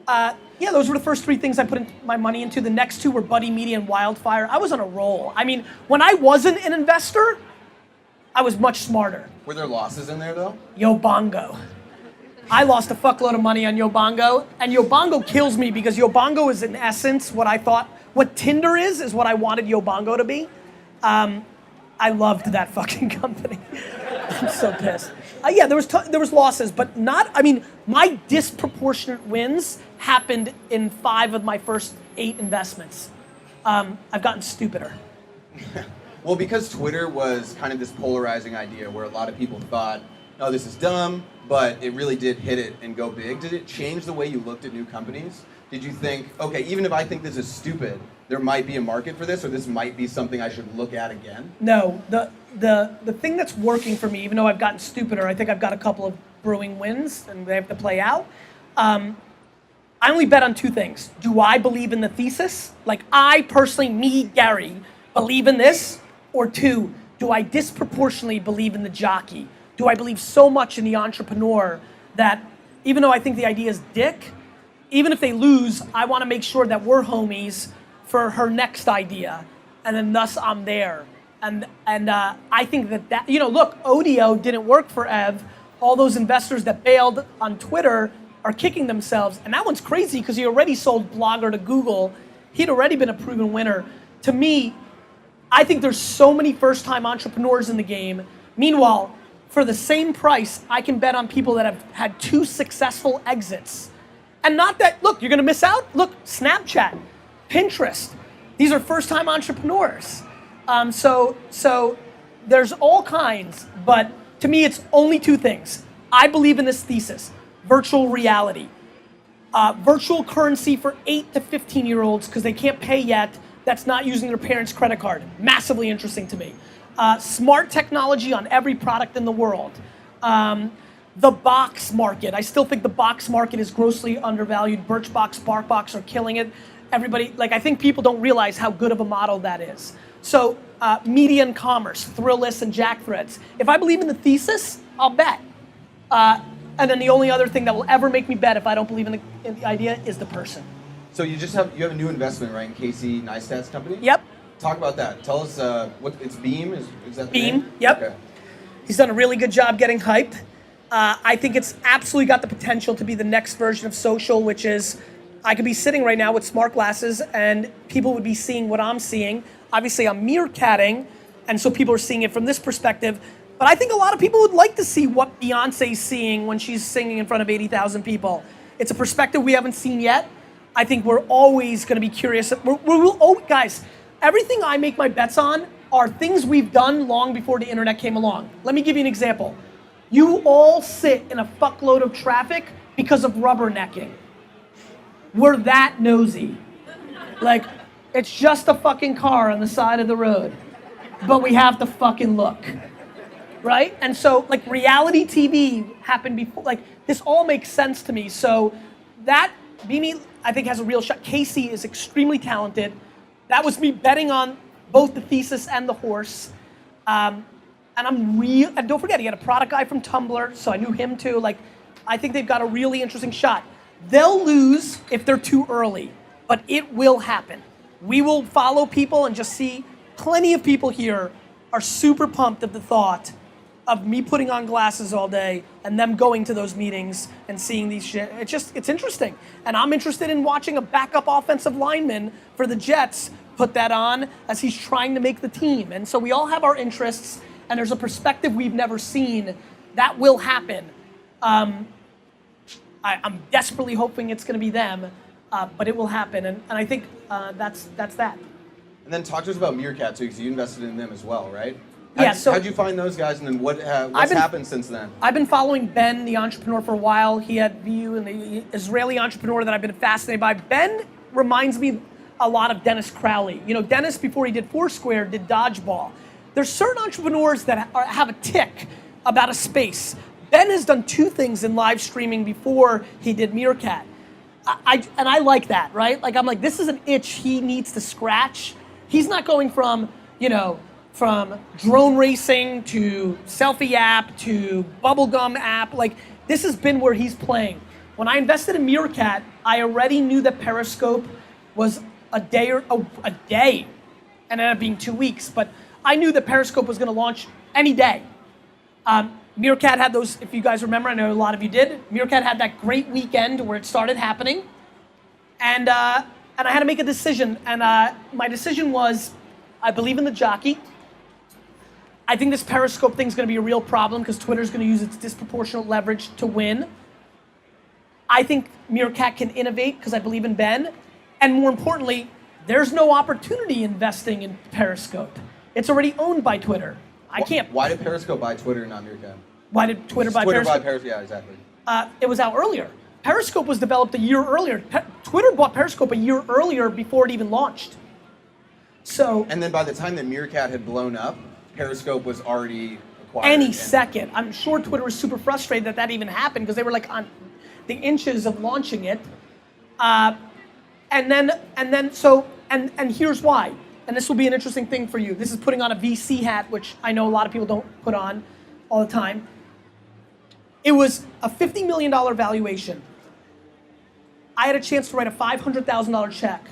yeah, those were the first 3 things I put my money into. The next 2 were Buddy Media and Wildfire. I was on a roll. I mean, when I wasn't an investor, I was much smarter. Were there losses in there though? Yobongo. I lost a fuckload of money on Yobongo, and Yobongo kills me because Yobongo is in essence what Tinder is what I wanted Yobongo to be. I loved that fucking company. I'm so pissed. Yeah, there was losses, but not. I mean, my disproportionate wins happened in 5 of my first 8 investments. I've gotten stupider. Well, because Twitter was kind of this polarizing idea where a lot of people thought, oh, this is dumb, but it really did hit it and go big. Did it change the way you looked at new companies? Did you think, okay, even if I think this is stupid, there might be a market for this, or this might be something I should look at again? No, the thing that's working for me, even though I've gotten stupider, I think I've got a couple of brewing wins and they have to play out. I only bet on 2 things. Do I believe in the thesis? Like I personally, me, Gary, believe in this? Or 2, do I disproportionately believe in the jockey? Do I believe so much in the entrepreneur that even though I think the idea is dick, even if they lose, I want to make sure that we're homies for her next idea, and then thus I'm there. And I think that look, Odeo didn't work for Ev. All those investors that bailed on Twitter are kicking themselves, and that one's crazy because he already sold Blogger to Google. He'd already been a proven winner. To me, I think there's so many first-time entrepreneurs in the game. Meanwhile, for the same price, I can bet on people that have had 2 successful exits. And not that, look, you're gonna miss out. Look, Snapchat, Pinterest, these are first-time entrepreneurs. So there's all kinds, but to me, it's only 2 things. I believe in this thesis, virtual reality. Virtual currency for 8 to 15-year-olds because they can't pay yet, that's not using their parents' credit card. Massively interesting to me. Smart technology on every product in the world. The box market. I still think the box market is grossly undervalued. Birchbox, BarkBox are killing it. Everybody, I think people don't realize how good of a model that is. So, media and commerce, Thrillist and Jackthreads. If I believe in the thesis, I'll bet. And then the only other thing that will ever make me bet if I don't believe in the idea is the person. So you have a new investment, right, in Casey Neistat's company? Yep. Talk about that. Tell us it's Beam. Is that the Beam? name? Yep. Okay. He's done a really good job getting hyped. I think it's absolutely got the potential to be the next version of social, which is I could be sitting right now with smart glasses and people would be seeing what I'm seeing. Obviously, I'm meerkatting, and so people are seeing it from this perspective. But I think a lot of people would like to see what Beyonce's seeing when she's singing in front of 80,000 people. It's a perspective we haven't seen yet. I think we're always going to be curious. Guys, everything I make my bets on are things we've done long before the internet came along. Let me give you an example. You all sit in a fuckload of traffic because of rubbernecking. We're that nosy. It's just a fucking car on the side of the road, but we have to fucking look. Right? And so, reality TV happened before. This all makes sense to me. So that, Mimi, I think, has a real shot. Casey is extremely talented. That was me betting on both the thesis and the horse. And and don't forget, he had a product guy from Tumblr, so I knew him too. I think they've got a really interesting shot. They'll lose if they're too early, but it will happen. We will follow people and just see plenty of people here are super pumped at the thought of me putting on glasses all day and them going to those meetings and seeing these shit. It's interesting. And I'm interested in watching a backup offensive lineman for the Jets put that on as he's trying to make the team. And so we all have our interests, and there's a perspective we've never seen. That will happen. I'm desperately hoping it's gonna be them, but it will happen. And I think that's that. And then talk to us about Meerkat too, because you invested in them as well, right? How'd you find those guys, and then what's happened since then? I've been following Ben, the entrepreneur, for a while. He had VU, and the Israeli entrepreneur that I've been fascinated by. Ben reminds me a lot of Dennis Crowley. You know, Dennis, before he did Foursquare, did dodgeball. There's certain entrepreneurs that have a tick about a space. Ben has done two things in live streaming before he did Meerkat. And I like that, right? Like, I'm like, this is an itch he needs to scratch. He's not going from, you know, from drone racing to selfie app to bubblegum app. Like, this has been where he's playing. When I invested in Meerkat, I already knew that Periscope was a day, and ended up being 2 weeks, but I knew that Periscope was gonna launch any day. Meerkat had those, if you guys remember, I know a lot of you did, Meerkat had that great weekend where it started happening, and I had to make a decision, and my decision was, I believe in the jockey. I think this Periscope thing's gonna be a real problem because Twitter's gonna use its disproportionate leverage to win. I think Meerkat can innovate because I believe in Ben, and more importantly, there's no opportunity investing in Periscope. It's already owned by Twitter. I can't. Why did Periscope buy Twitter and not Meerkat? Why did Twitter buy Periscope? Twitter buy Periscope, yeah, exactly. It was out earlier. Periscope was developed a year earlier. Twitter bought Periscope a year earlier before it even launched. So. And then by the time that Meerkat had blown up, Periscope was already acquired. Any second. I'm sure Twitter was super frustrated that that even happened because they were like on the inches of launching it. And here's why. And this will be an interesting thing for you. This is putting on a VC hat, which I know a lot of people don't put on all the time. It was a $50 million valuation. I had a chance to write a $500,000 check.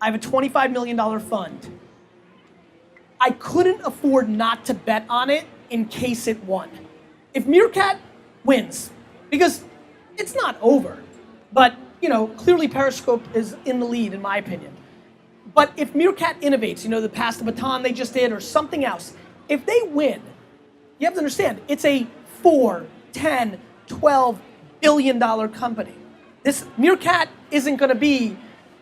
I have a $25 million fund. I couldn't afford not to bet on it in case it won. If Meerkat wins, because it's not over, but you know, clearly Periscope is in the lead in my opinion. But if Meerkat innovates, you know, the pass the baton they just did or something else, if they win, you have to understand, it's a $4, $10, $12 billion company. This Meerkat isn't gonna be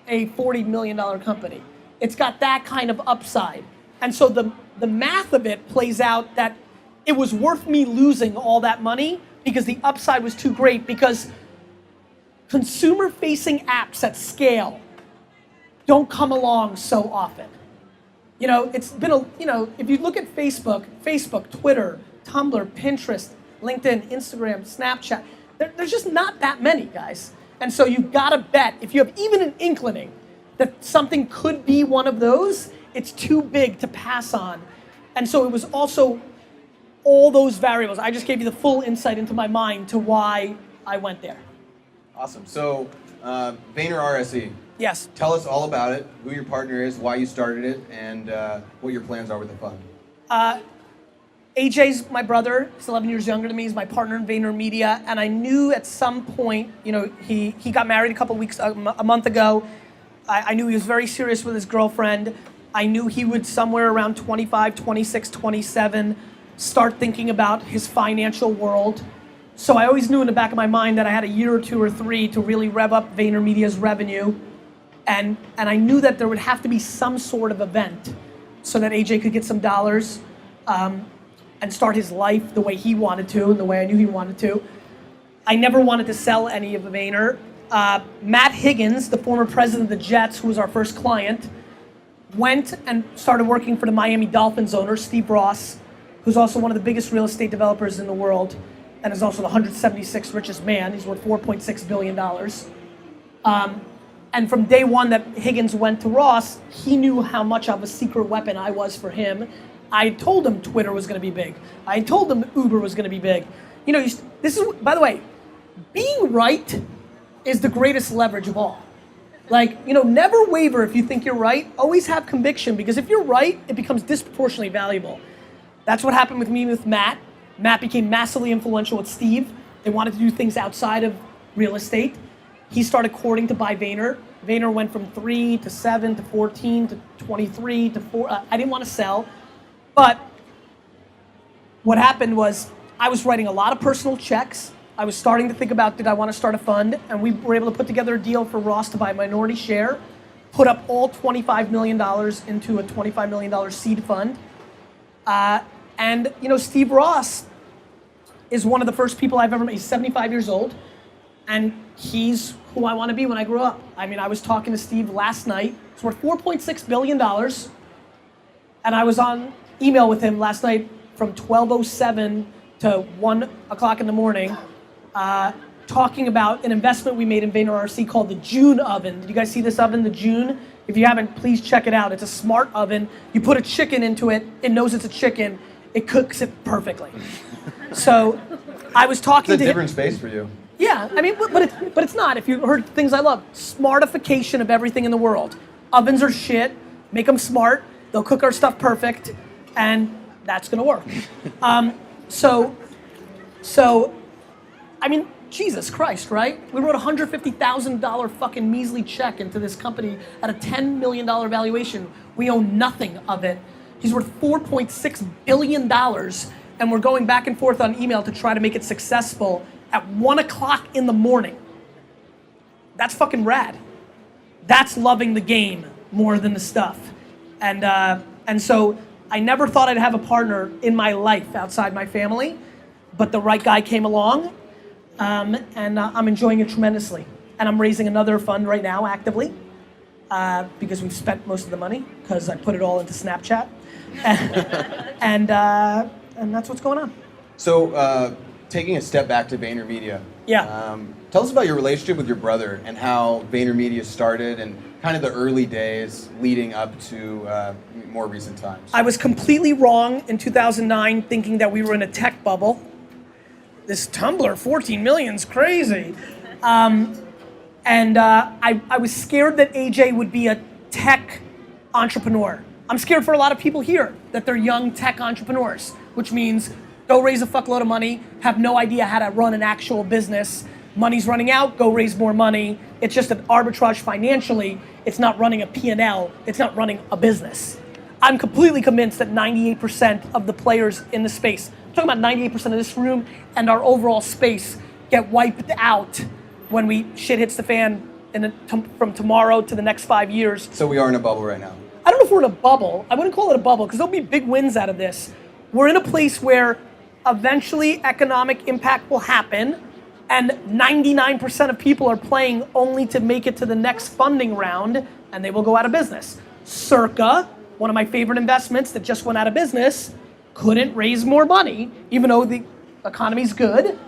a $40 million company. It's got that kind of upside. And so the math of it plays out that it was worth me losing all that money because the upside was too great, because consumer-facing apps at scale don't come along so often. You know, it's been if you look at Facebook, Twitter, Tumblr, Pinterest, LinkedIn, Instagram, Snapchat, there's just not that many, guys. And so you've gotta bet, if you have even an inkling that something could be one of those, it's too big to pass on. And so it was also all those variables. I just gave you the full insight into my mind to why I went there. Awesome. So, VaynerRSE. Yes. Tell us all about it, who your partner is, why you started it, and what your plans are with the fund. AJ's my brother. He's 11 years younger than me. He's my partner in VaynerMedia. And I knew at some point, you know, he got married a month ago. I knew he was very serious with his girlfriend. I knew he would somewhere around 25, 26, 27 start thinking about his financial world. So I always knew in the back of my mind that I had a year or two or three to really rev up VaynerMedia's revenue. And I knew that there would have to be some sort of event so that AJ could get some dollars and start his life the way he wanted to and the way I knew he wanted to. I never wanted to sell any of Vayner. Matt Higgins, the former president of the Jets, who was our first client, went and started working for the Miami Dolphins owner, Steve Ross, who's also one of the biggest real estate developers in the world and is also the 176th richest man. He's worth $4.6 billion. And from day one that Higgins went to Ross, he knew how much of a secret weapon I was for him. I told him Twitter was gonna be big. I told him Uber was gonna be big. You know, this is, by the way, being right is the greatest leverage of all. Like, you know, never waver if you think you're right. Always have conviction, because if you're right, it becomes disproportionately valuable. That's what happened with me with Matt. Matt became massively influential with Steve. They wanted to do things outside of real estate. He started courting to buy Vayner. Vayner went from 3 to 7 to 14 to 23 to 4. I didn't want to sell, but what happened was I was writing a lot of personal checks. I was starting to think about, did I want to start a fund? And we were able to put together a deal for Ross to buy a minority share, put up all $25 million into a $25 million seed fund. And Steve Ross is one of the first people I've ever met. He's 75 years old, and he's who I want to be when I grow up. I mean, I was talking to Steve last night. He's worth $4.6 billion, and I was on email with him last night from 12:07 to 1 o'clock in the morning, talking about an investment we made in VaynerRSE called the June oven. Did you guys see this oven, the June? If you haven't, please check it out. It's a smart oven. You put a chicken into it, it knows it's a chicken, it cooks it perfectly. So I was talking to him. It's a different space for you. Yeah, I mean, but it's not. If you heard things I love, smartification of everything in the world. Ovens are shit, make them smart, they'll cook our stuff perfect, and that's gonna work. So, I mean, Jesus Christ, right? We wrote a $150,000 fucking measly check into this company at a $10 million valuation. We own nothing of it. He's worth $4.6 billion, and we're going back and forth on email to try to make it successful at 1 o'clock in the morning. That's fucking rad. That's loving the game more than the stuff. And so I never thought I'd have a partner in my life outside my family, but the right guy came along. And I'm enjoying it tremendously. And I'm raising another fund right now actively because we've spent most of the money because I put it all into Snapchat. And that's what's going on. So taking a step back to VaynerMedia. Yeah. Tell us about your relationship with your brother and how VaynerMedia started and kind of the early days leading up to more recent times. I was completely wrong in 2009 thinking that we were in a tech bubble. This Tumblr, 14 million's crazy. And I was scared that AJ would be a tech entrepreneur. I'm scared for a lot of people here that they're young tech entrepreneurs, which means go raise a fuckload of money, have no idea how to run an actual business. Money's running out, go raise more money. It's just an arbitrage financially. It's not running a P&L. It's not running a business. I'm completely convinced that 98% of the players in the space, I'm talking about 98% of this room and our overall space, get wiped out when shit hits the fan from tomorrow to the next 5 years. So we are in a bubble right now. I don't know if we're in a bubble. I wouldn't call it a bubble because there'll be big wins out of this. We're in a place where eventually economic impact will happen and 99% of people are playing only to make it to the next funding round and they will go out of business. Circa, one of my favorite investments that just went out of business, couldn't raise more money even though the economy's good.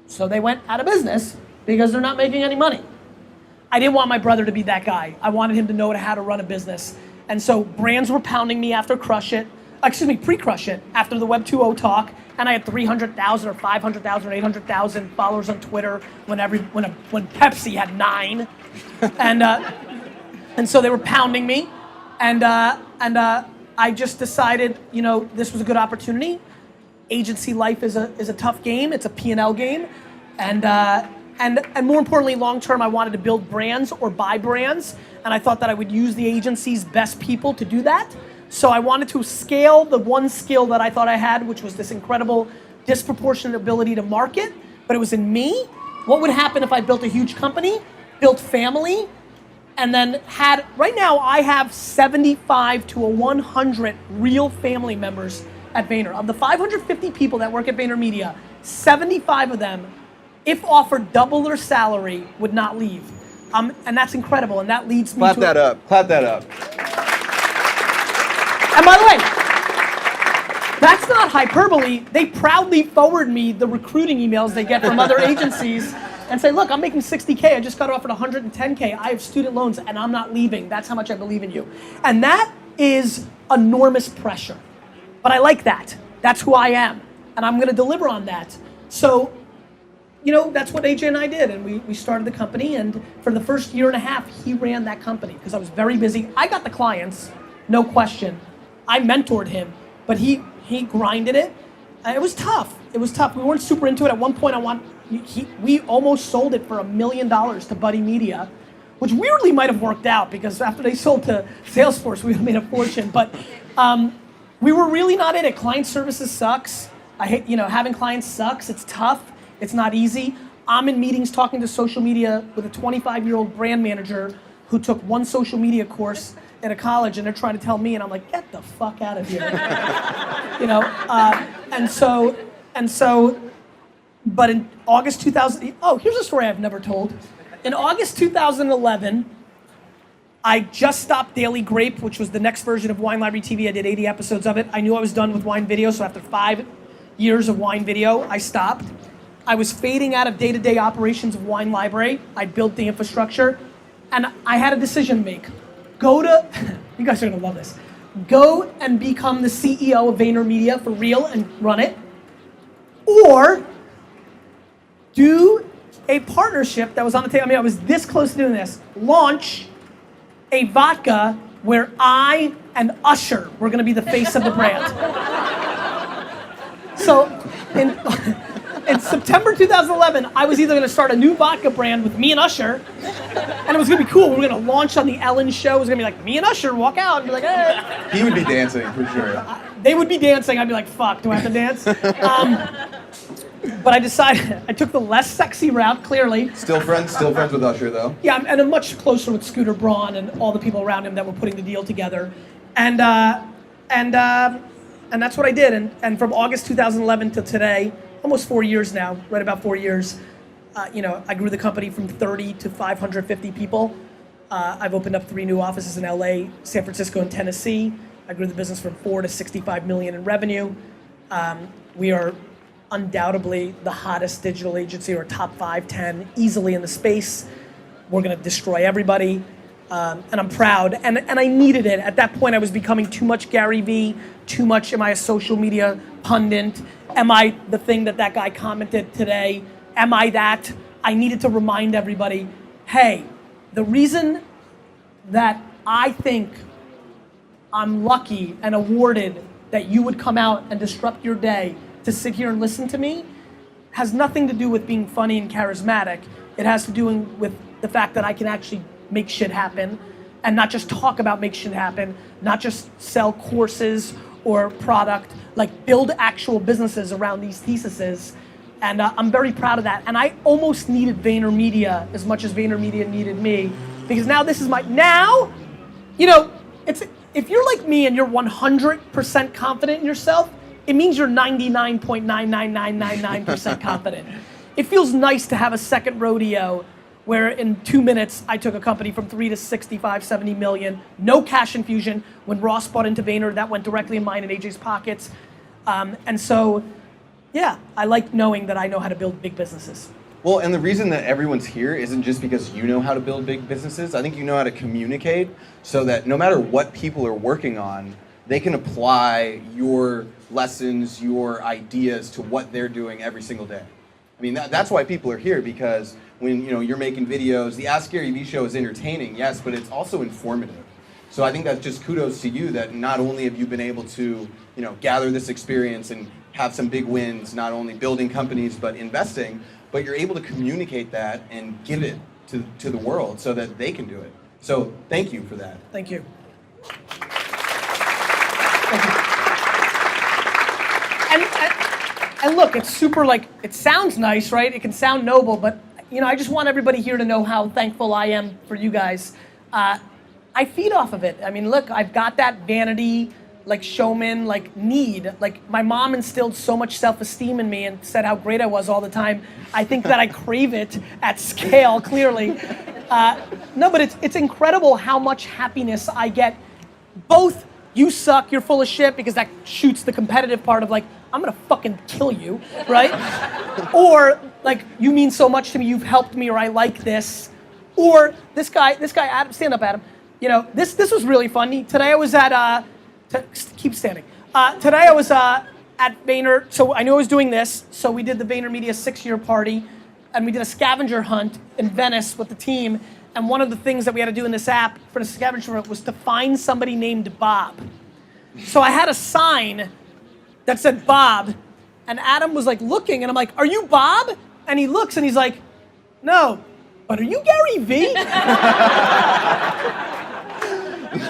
So they went out of business because they're not making any money. I didn't want my brother to be that guy. I wanted him to know how to run a business. And so brands were pounding me after pre-Crush It, after the Web 2.0 talk, and I had 300,000 or 500,000 or 800,000 followers on Twitter when Pepsi had 9. And so they were pounding me. And I just decided, this was a good opportunity. Agency life is a tough game. It's a P&L game. And more importantly, long term, I wanted to build brands or buy brands. And I thought that I would use the agency's best people to do that. So I wanted to scale the one skill that I thought I had, which was this incredible disproportionate ability to market, but it was in me. What would happen if I built a huge company, built family, and then right now I have 75 to 100 real family members at Vayner. Of the 550 people that work at VaynerMedia, 75 of them, if offered double their salary, would not leave. And that's incredible, and that leads me Clap that up. And by the way, that's not hyperbole. They proudly forward me the recruiting emails they get from other agencies and say, look, I'm making 60K, I just got offered 110K, I have student loans, and I'm not leaving. That's how much I believe in you. And that is enormous pressure. But I like that. That's who I am, and I'm gonna deliver on that. So, that's what AJ and I did, and we started the company, and for the first year and a half, he ran that company, because I was very busy. I got the clients, no question. I mentored him, but he grinded it. It was tough. We weren't super into it. At one point, we almost sold it for $1 million to Buddy Media, which weirdly might have worked out, because after they sold to Salesforce, we made a fortune, but we were really not in it. Client services sucks. I hate, having clients sucks. It's tough. It's not easy. I'm in meetings talking to social media with a 25-year-old brand manager who took one social media course at a college and they're trying to tell me, and I'm like, get the fuck out of here. But in August 2000, here's a story I've never told. In August 2011, I just stopped Daily Grape, which was the next version of Wine Library TV. I did 80 episodes of it. I knew I was done with wine video, so after 5 years of wine video, I stopped. I was fading out of day-to-day operations of Wine Library. I built the infrastructure, and I had a decision to make. You guys are gonna love this. Go and become the CEO of VaynerMedia for real and run it, or do a partnership that was on the table. I mean, I was this close to doing this. Launch a vodka where I and Usher were gonna be the face of the brand. So in September 2011, I was either gonna start a new vodka brand with me and Usher, and it was gonna be cool. We were gonna launch on the Ellen show. It was gonna be like me and Usher walk out and be like, hey. He would be dancing for sure. They would be dancing. I'd be like, fuck, do I have to dance? But I decided, I took the less sexy route, clearly. Still friends with Usher though. Yeah, and I'm much closer with Scooter Braun and all the people around him that were putting the deal together. And that's what I did. And from August 2011 to today, almost 4 years now, right about 4 years, I grew the company from 30 to 550 people. I've opened up 3 new offices in LA, San Francisco, and Tennessee. I grew the business from 4 to 65 million in revenue. We are undoubtedly the hottest digital agency, or top 5, 10, easily in the space. We're gonna destroy everybody. And I'm proud, and I needed it. At that point, I was becoming too much GaryVee, too much, am I a social media pundit? Am I the thing that guy commented today? Am I that? I needed to remind everybody, hey, the reason that I think I'm lucky and awarded that you would come out and disrupt your day to sit here and listen to me has nothing to do with being funny and charismatic. It has to do with the fact that I can actually make shit happen, and not just talk about make shit happen, not just sell courses or product, like build actual businesses around these theses. And I'm very proud of that. And I almost needed VaynerMedia as much as VaynerMedia needed me, because now this is if you're like me and you're 100% confident in yourself, it means you're 99.99999% confident. It feels nice to have a second rodeo where in 2 minutes, I took a company from 3 to 65, 70 million, no cash infusion. When Ross bought into Vayner, that went directly in mine and AJ's pockets. And so, yeah, I like knowing that I know how to build big businesses. Well, and the reason that everyone's here isn't just because you know how to build big businesses. I think you know how to communicate so that no matter what people are working on, they can apply your lessons, your ideas to what they're doing every single day. I mean, that's why people are here, because when you're making videos, the Ask GaryVee show is entertaining, yes, but it's also informative. So I think that's just kudos to you that not only have you been able to gather this experience and have some big wins, not only building companies but investing, but you're able to communicate that and give it to the world so that they can do it. So thank you for that. Thank you. And look, it's super, it sounds nice, right? It can sound noble, but I just want everybody here to know how thankful I am for you guys. I feed off of it. I mean, look, I've got that vanity, showman, need. My mom instilled so much self-esteem in me and said how great I was all the time. I think that I crave it at scale, clearly. No, but it's incredible how much happiness I get. Both, you suck, you're full of shit, because that shoots the competitive part of I'm gonna fucking kill you, right? Or you mean so much to me, you've helped me, or I like this. Or this guy, Adam, stand up, Adam. This was really funny. Today I was at, keep standing. Today I was at Vayner, so I knew I was doing this, so we did the VaynerMedia 6-year party, and we did a scavenger hunt in Venice with the team, and one of the things that we had to do in this app for the scavenger hunt was to find somebody named Bob. So I had a sign that said Bob, and Adam was looking, and I'm like, are you Bob? And he looks and he's like, no, but are you GaryVee?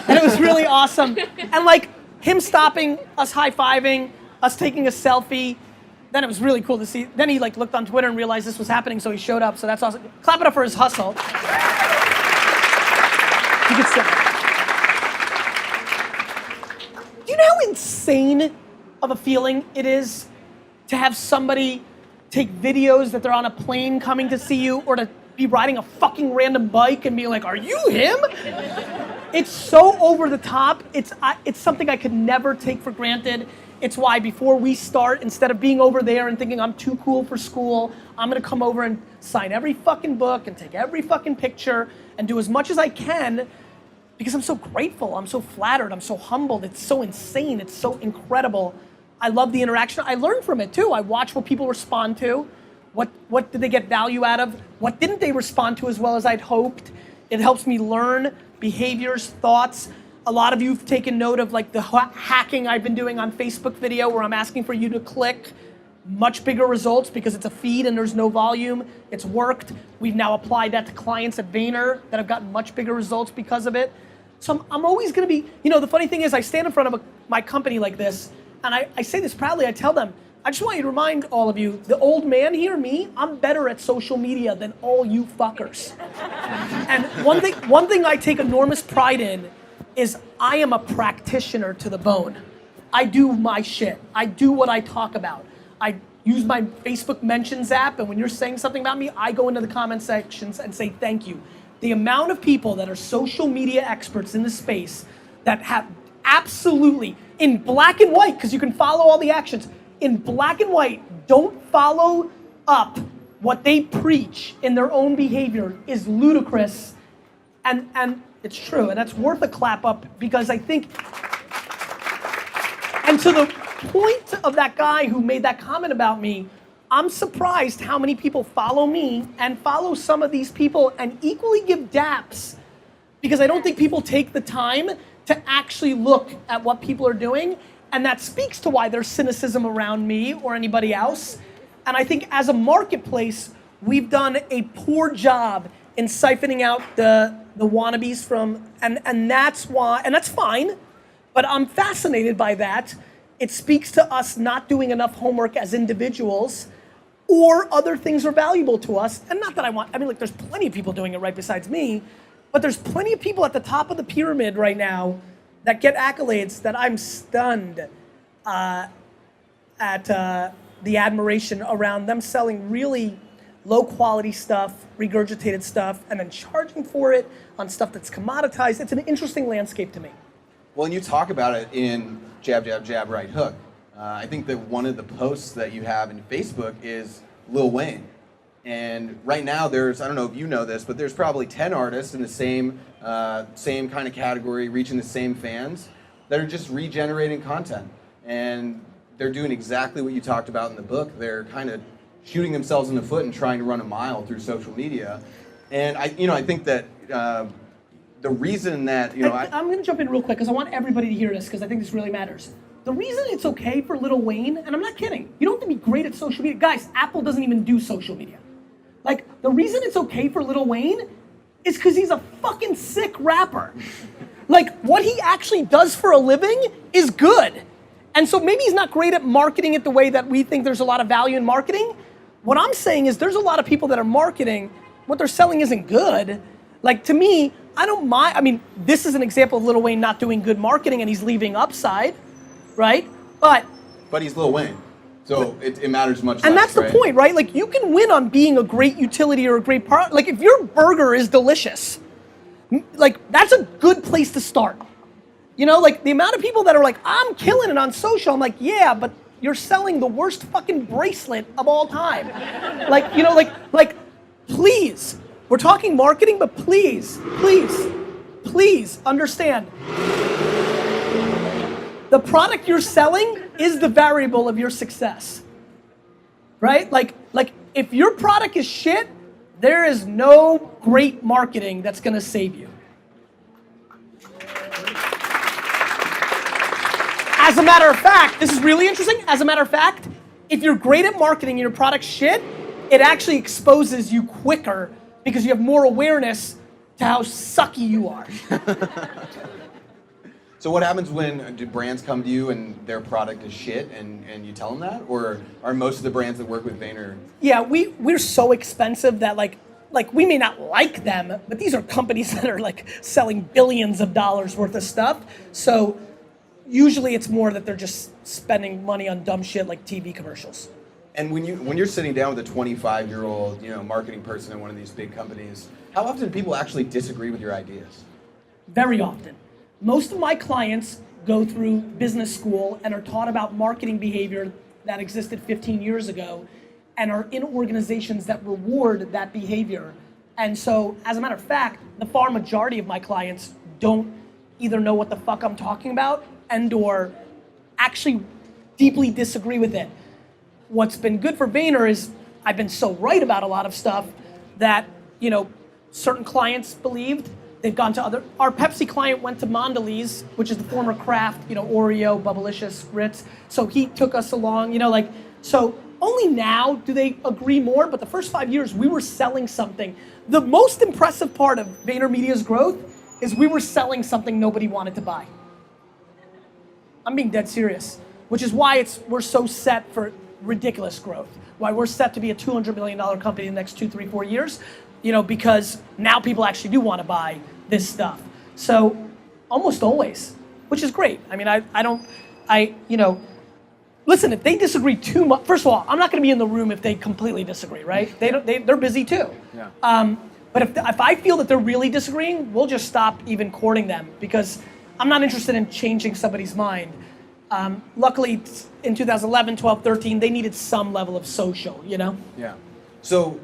And it was really awesome. And him stopping, us high-fiving, us taking a selfie, then it was really cool to see. Then he looked on Twitter and realized this was happening, so he showed up, so that's awesome. Clap it up for his hustle. You can sit. insane of a feeling it is to have somebody take videos that they're on a plane coming to see you, or to be riding a fucking random bike and be like, are you him? It's so over the top. It's something I could never take for granted. It's why before we start, instead of being over there and thinking I'm too cool for school, I'm gonna come over and sign every fucking book and take every fucking picture and do as much as I can, because I'm so grateful, I'm so flattered, I'm so humbled. It's so insane, it's so incredible. I love the interaction. I learn from it too. I watch what people respond to. What did they get value out of? What didn't they respond to as well as I'd hoped? It helps me learn behaviors, thoughts. A lot of you have taken note of like the hacking I've been doing on Facebook video, where I'm asking for you to click. Much bigger results because it's a feed and there's no volume. It's worked. We've now applied that to clients at Vayner that have gotten much bigger results because of it. So I'm always gonna be, the funny thing is I stand in front of my company like this, and I say this proudly. I tell them, I just want you to remind all of you, the old man here, me, I'm better at social media than all you fuckers. And one thing I take enormous pride in is I am a practitioner to the bone. I do my shit. I do what I talk about. I use my Facebook mentions app, and when you're saying something about me, I go into the comment sections and say thank you. The amount of people that are social media experts in the space that have absolutely, in black and white, because you can follow all the actions, in black and white, don't follow up what they preach in their own behavior is ludicrous, and it's true, and that's worth a clap up, because I think, and to the point of that guy who made that comment about me, I'm surprised how many people follow me and follow some of these people and equally give daps, because I don't think people take the time to actually look at what people are doing, and that speaks to why there's cynicism around me or anybody else. And I think as a marketplace, we've done a poor job in siphoning out the wannabes from, and that's why, and that's fine, but I'm fascinated by that. It speaks to us not doing enough homework as individuals, or other things are valuable to us. And not that look, there's plenty of people doing it right besides me, but there's plenty of people at the top of the pyramid right now that get accolades that I'm stunned at the admiration around them selling really low quality stuff, regurgitated stuff, and then charging for it on stuff that's commoditized. It's an interesting landscape to me. Well, and you talk about it in Jab, Jab, Jab, Right Hook. I think that one of the posts that you have in Facebook is Lil Wayne. And right now there's, I don't know if you know this, but there's probably 10 artists in the same kind of category, reaching the same fans, that are just regenerating content. And they're doing exactly what you talked about in the book. They're kind of shooting themselves in the foot and trying to run a mile through social media. And I think that the reason that, I'm going to jump in real quick because I want everybody to hear this, because I think this really matters. The reason it's okay for Lil Wayne, and I'm not kidding, you don't have to be great at social media. Guys, Apple doesn't even do social media. Like, the reason it's okay for Lil Wayne is because he's a fucking sick rapper. Like, what he actually does for a living is good. And so maybe he's not great at marketing it the way that we think there's a lot of value in marketing. What I'm saying is there's a lot of people that are marketing, what they're selling isn't good. Like, to me, I don't mind, this is an example of Lil Wayne not doing good marketing and he's leaving upside, right? But he's Lil Wayne. So it matters much less, and that's the point, right? Like, you can win on being a great utility or a great part. Like, if your burger is delicious, like, that's a good place to start. Like, the amount of people that are like, I'm killing it on social. I'm like, yeah, but you're selling the worst fucking bracelet of all time. Like, please, we're talking marketing, but please understand. The product you're selling is the variable of your success, right? Like if your product is shit, there is no great marketing that's gonna save you. As a matter of fact, this is really interesting. As a matter of fact, if you're great at marketing and your product's shit, it actually exposes you quicker because you have more awareness to how sucky you are. So what happens when do brands come to you and their product is shit and you tell them that? Or are most of the brands that work with Vayner? Yeah, we're so expensive that like we may not like them, but these are companies that are like selling billions of dollars worth of stuff. So usually it's more that they're just spending money on dumb shit like TV commercials. And when you're sitting down with a 25-year-old, marketing person in one of these big companies, how often do people actually disagree with your ideas? Very often. Most of my clients go through business school and are taught about marketing behavior that existed 15 years ago and are in organizations that reward that behavior. And so, as a matter of fact, the far majority of my clients don't either know what the fuck I'm talking about and or actually deeply disagree with it. What's been good for Vayner is I've been so right about a lot of stuff that, certain clients believed. They've gone to our Pepsi client went to Mondelez, which is the former Kraft, Oreo, Bubblicious, Ritz. So he took us along, so only now do they agree more, but the first 5 years we were selling something. The most impressive part of VaynerMedia's growth is we were selling something nobody wanted to buy. I'm being dead serious, which is why we're so set for ridiculous growth. Why we're set to be a $200 million company in the next 2, 3, 4 years, because now people actually do want to buy this stuff. So almost always, which is great. I mean, listen, if they disagree too much, first of all, I'm not going to be in the room if they completely disagree, right? They're busy too. Yeah. But if I feel that they're really disagreeing, we'll just stop even courting them because I'm not interested in changing somebody's mind. Luckily, in 2011, 12, 13, they needed some level of social, Yeah. So,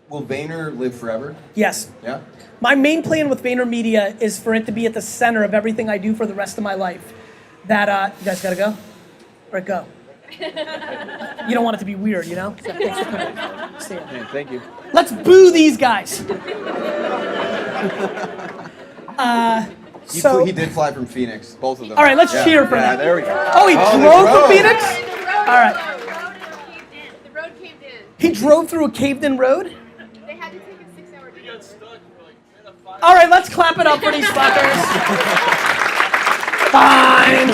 will Vayner live forever? Yes. Yeah? My main plan with VaynerMedia is for it to be at the center of everything I do for the rest of my life. That, you guys gotta go? All right, go. You don't want it to be weird, See ya. Hey, thank you. Let's boo these guys. He did fly from Phoenix, both of them. All right, let's cheer for that. that. There we go. Oh, he drove from Phoenix? All right. The road caved in. He drove through a caved-in road? They had to take a 6-hour detour. All right, let's clap it up for these fuckers. Fine.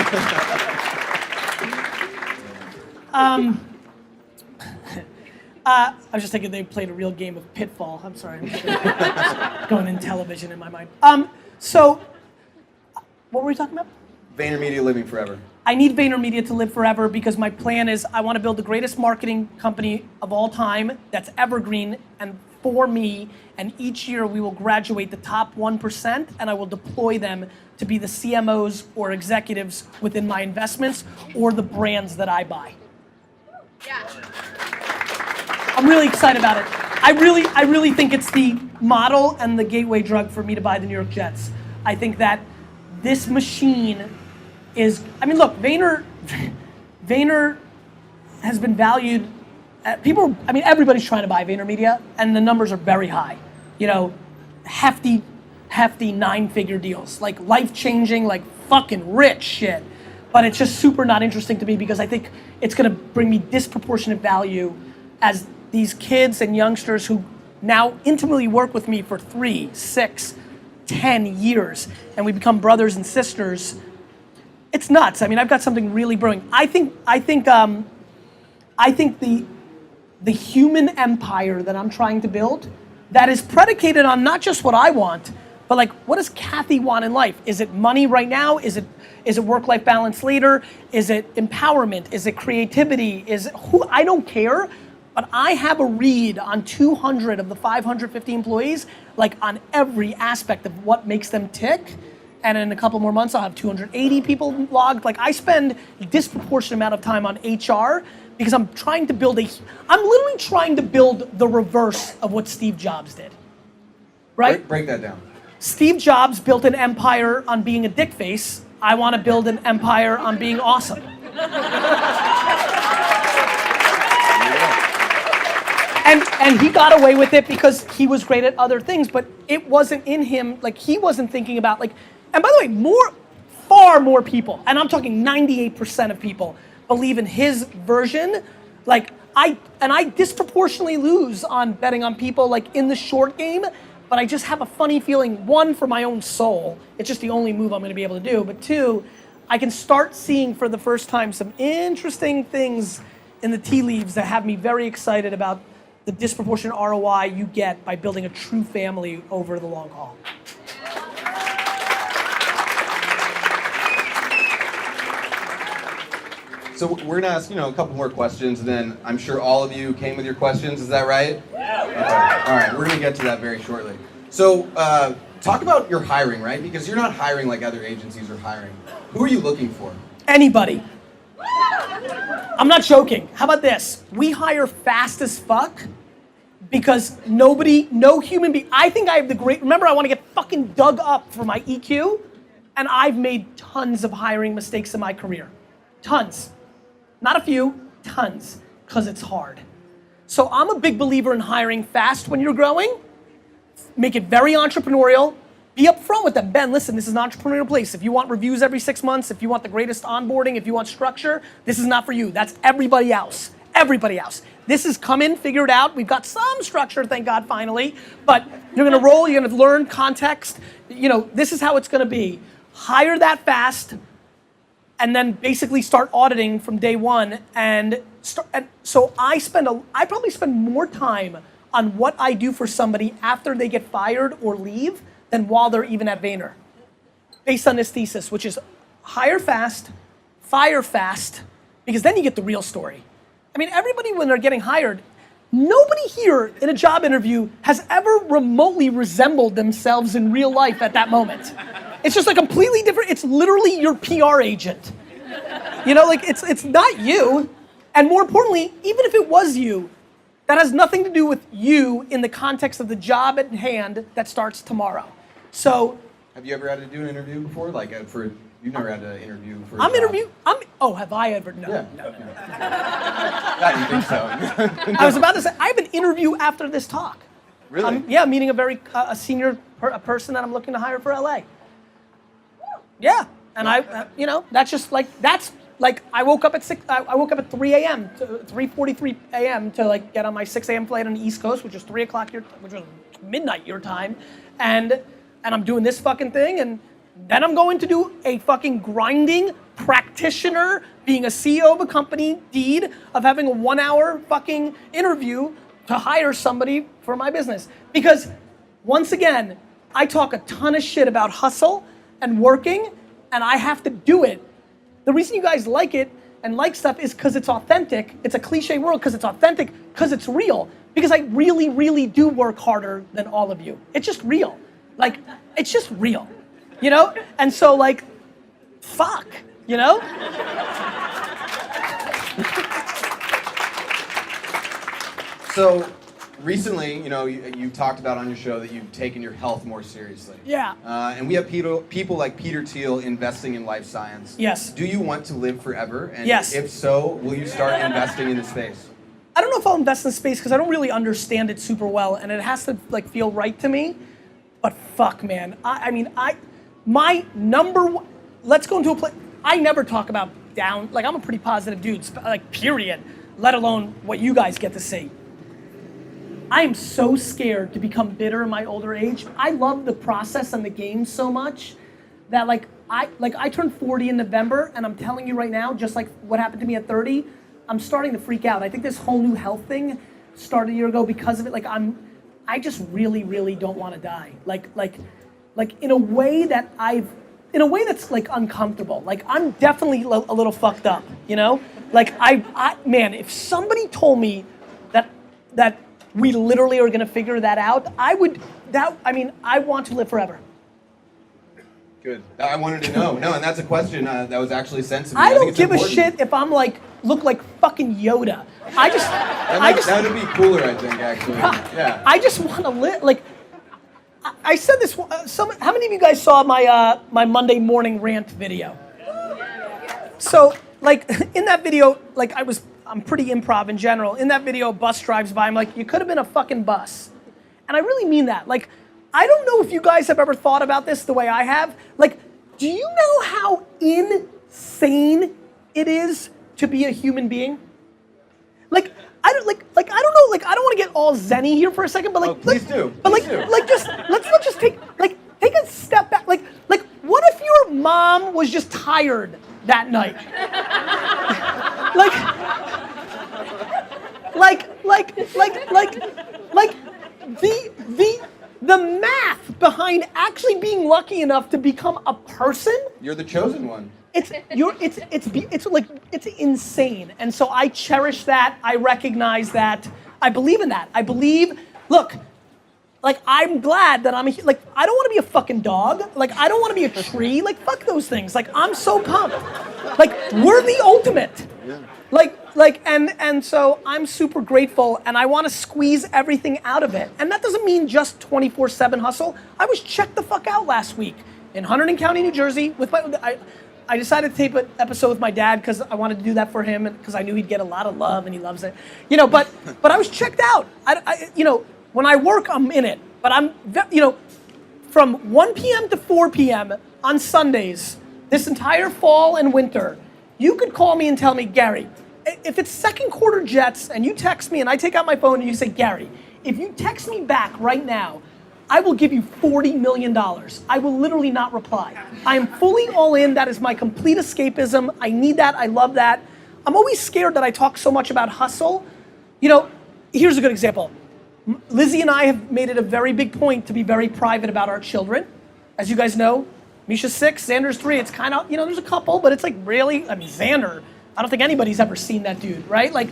I was just thinking they played a real game of Pitfall. I'm sorry. I'm going in television in my mind. So, what were we talking about? VaynerMedia living forever. I need VaynerMedia to live forever because my plan is I want to build the greatest marketing company of all time that's evergreen and for me, and each year we will graduate the top 1% and I will deploy them to be the CMOs or executives within my investments or the brands that I buy. Yeah. I'm really excited about it. I really think it's the model and the gateway drug for me to buy the New York Jets. I think that this machine is, look, Vayner has been valued, everybody's trying to buy VaynerMedia and the numbers are very high. Hefty 9-figure deals, like life-changing, like fucking rich shit. But it's just super not interesting to me because I think it's gonna bring me disproportionate value as these kids and youngsters who now intimately work with me for 3, 6, 10 years, and we become brothers and sisters. It's nuts. I've got something really brewing. I think the human empire that I'm trying to build, that is predicated on not just what I want, but like, what does Kathy want in life? Is it money right now? Is it work-life balance later? Is it empowerment? Is it creativity? I don't care. But I have a read on 200 of the 550 employees, like on every aspect of what makes them tick. And in a couple more months, I'll have 280 people logged. Like I spend a disproportionate amount of time on HR because I'm literally trying to build the reverse of what Steve Jobs did. Right? Break that down. Steve Jobs built an empire on being a dick face. I want to build an empire on being awesome. And he got away with it because he was great at other things, but it wasn't in him, like he wasn't thinking about and by the way, far more people, and I'm talking 98% of people believe in his version. I disproportionately lose on betting on people in the short game, but I just have a funny feeling, 1, for my own soul, it's just the only move I'm gonna be able to do, but 2, I can start seeing for the first time some interesting things in the tea leaves that have me very excited about the disproportionate ROI you get by building a true family over the long haul. So we're gonna ask, a couple more questions, and then I'm sure all of you came with your questions. Is that right? Yeah. Okay. All right. We're gonna get to that very shortly. So talk about your hiring, right? Because you're not hiring like other agencies are hiring. Who are you looking for? Anybody. I'm not joking. How about this? We hire fast as fuck because no human being. I think I have remember I want to get fucking dug up for my EQ, and I've made tons of hiring mistakes in my career. Tons. Not a few, tons, because it's hard. So I'm a big believer in hiring fast when you're growing. Make it very entrepreneurial. Be upfront with them. Ben, listen, this is an entrepreneurial place. If you want reviews every 6 months, if you want the greatest onboarding, if you want structure, this is not for you. That's everybody else. Everybody else. This is come in, figure it out. We've got some structure, thank God, finally. But you're gonna roll, you're gonna learn context. This is how it's gonna be. Hire that fast, and then basically start auditing from day one. So I probably spend more time on what I do for somebody after they get fired or leave than while they're even at Vayner. Based on this thesis, which is hire fast, fire fast, because then you get the real story. I mean, everybody when they're getting hired, nobody here in a job interview has ever remotely resembled themselves in real life at that moment. It's just like completely different. It's literally your PR agent. It's not you. And more importantly, even if it was you, that has nothing to do with you in the context of the job at hand that starts tomorrow. So. Have you ever had to do an interview before? You've never had to interview for a job? Have I ever? No. Yeah. No. I didn't think so. I was about to say, I have an interview after this talk. Really? I'm meeting a senior person that I'm looking to hire for LA. Yeah, and I woke up at 3 a.m. to 3:43 a.m. to get on my 6 a.m. flight on the East Coast, which was 3 o'clock which was midnight your time, and I'm doing this fucking thing, and then I'm going to do a fucking grinding practitioner, being a CEO of a company, deed of having a 1 hour fucking interview to hire somebody for my business. Because once again, I talk a ton of shit about hustle and working, and I have to do it. The reason you guys like it and like stuff is because it's authentic. It's a cliche world because it's authentic, because it's real. Because I really, really do work harder than all of you. It's just real. It's just real. And so fuck, So recently, you talked about on your show that you've taken your health more seriously. Yeah. And we have people like Peter Thiel investing in life science. Yes. Do you want to live forever? And yes. If so, will you start investing in the space? I don't know if I'll invest in the space because I don't really understand it super well, and it has to feel right to me. But fuck, man. My number one, let's go into a place. I never talk about down. I'm a pretty positive dude. Period. Let alone what you guys get to see. I am so scared to become bitter in my older age. I love the process and the game so much that I turned 40 in November, and I'm telling you right now, just like what happened to me at 30, I'm starting to freak out. I think this whole new health thing started a year ago because of it. I just really, really don't want to die. In a way that's uncomfortable. I'm definitely a little fucked up, man, if somebody told me that we literally are gonna figure that out, I want to live forever. Good. I wanted to know. No, and that's a question that was actually sent to me. I don't give a shit if I'm look like fucking Yoda. That would be cooler, I think, actually. Yeah. I just want to live. I said this. How many of you guys saw my Monday morning rant video? So, in that video, I'm pretty improv in general. In that video, a bus drives by. I'm like, you could have been a fucking bus, and I really mean that. I don't know if you guys have ever thought about this the way I have. Do you know how insane it is to be a human being? I don't know. I don't want to get all zenny here for a second, but please do. But let's just take a step back. What if your mom was just tired that night? The math behind actually being lucky enough to become a person. You're the chosen one. it's insane. And so I cherish that. I recognize that. I believe in that. Look, like I'm glad that I don't want to be a fucking dog. Like I don't want to be a tree. Like fuck those things. Like I'm so pumped. Like we're the ultimate. Yeah. And so I'm super grateful and I want to squeeze everything out of it. And that doesn't mean just 24/7 hustle. I was checked the fuck out last week in Hunterdon County, New Jersey with I decided to tape an episode with my dad because I wanted to do that for him and because I knew he'd get a lot of love and he loves it. But I was checked out. When I work, I'm in it. But from 1 p.m. to 4 p.m. on Sundays, this entire fall and winter, you could call me and tell me, Gary, if it's second quarter Jets and you text me and I take out my phone and you say, Gary, if you text me back right now, I will give you $40 million. I will literally not reply. I am fully all in. That is my complete escapism. I need that. I love that. I'm always scared that I talk so much about hustle. Here's a good example. Lizzie and I have made it a very big point to be very private about our children. As you guys know, Misha's 6, Xander's 3. It's kind of, there's a couple, but it's like really, Xander, I don't think anybody's ever seen that dude, right? Like,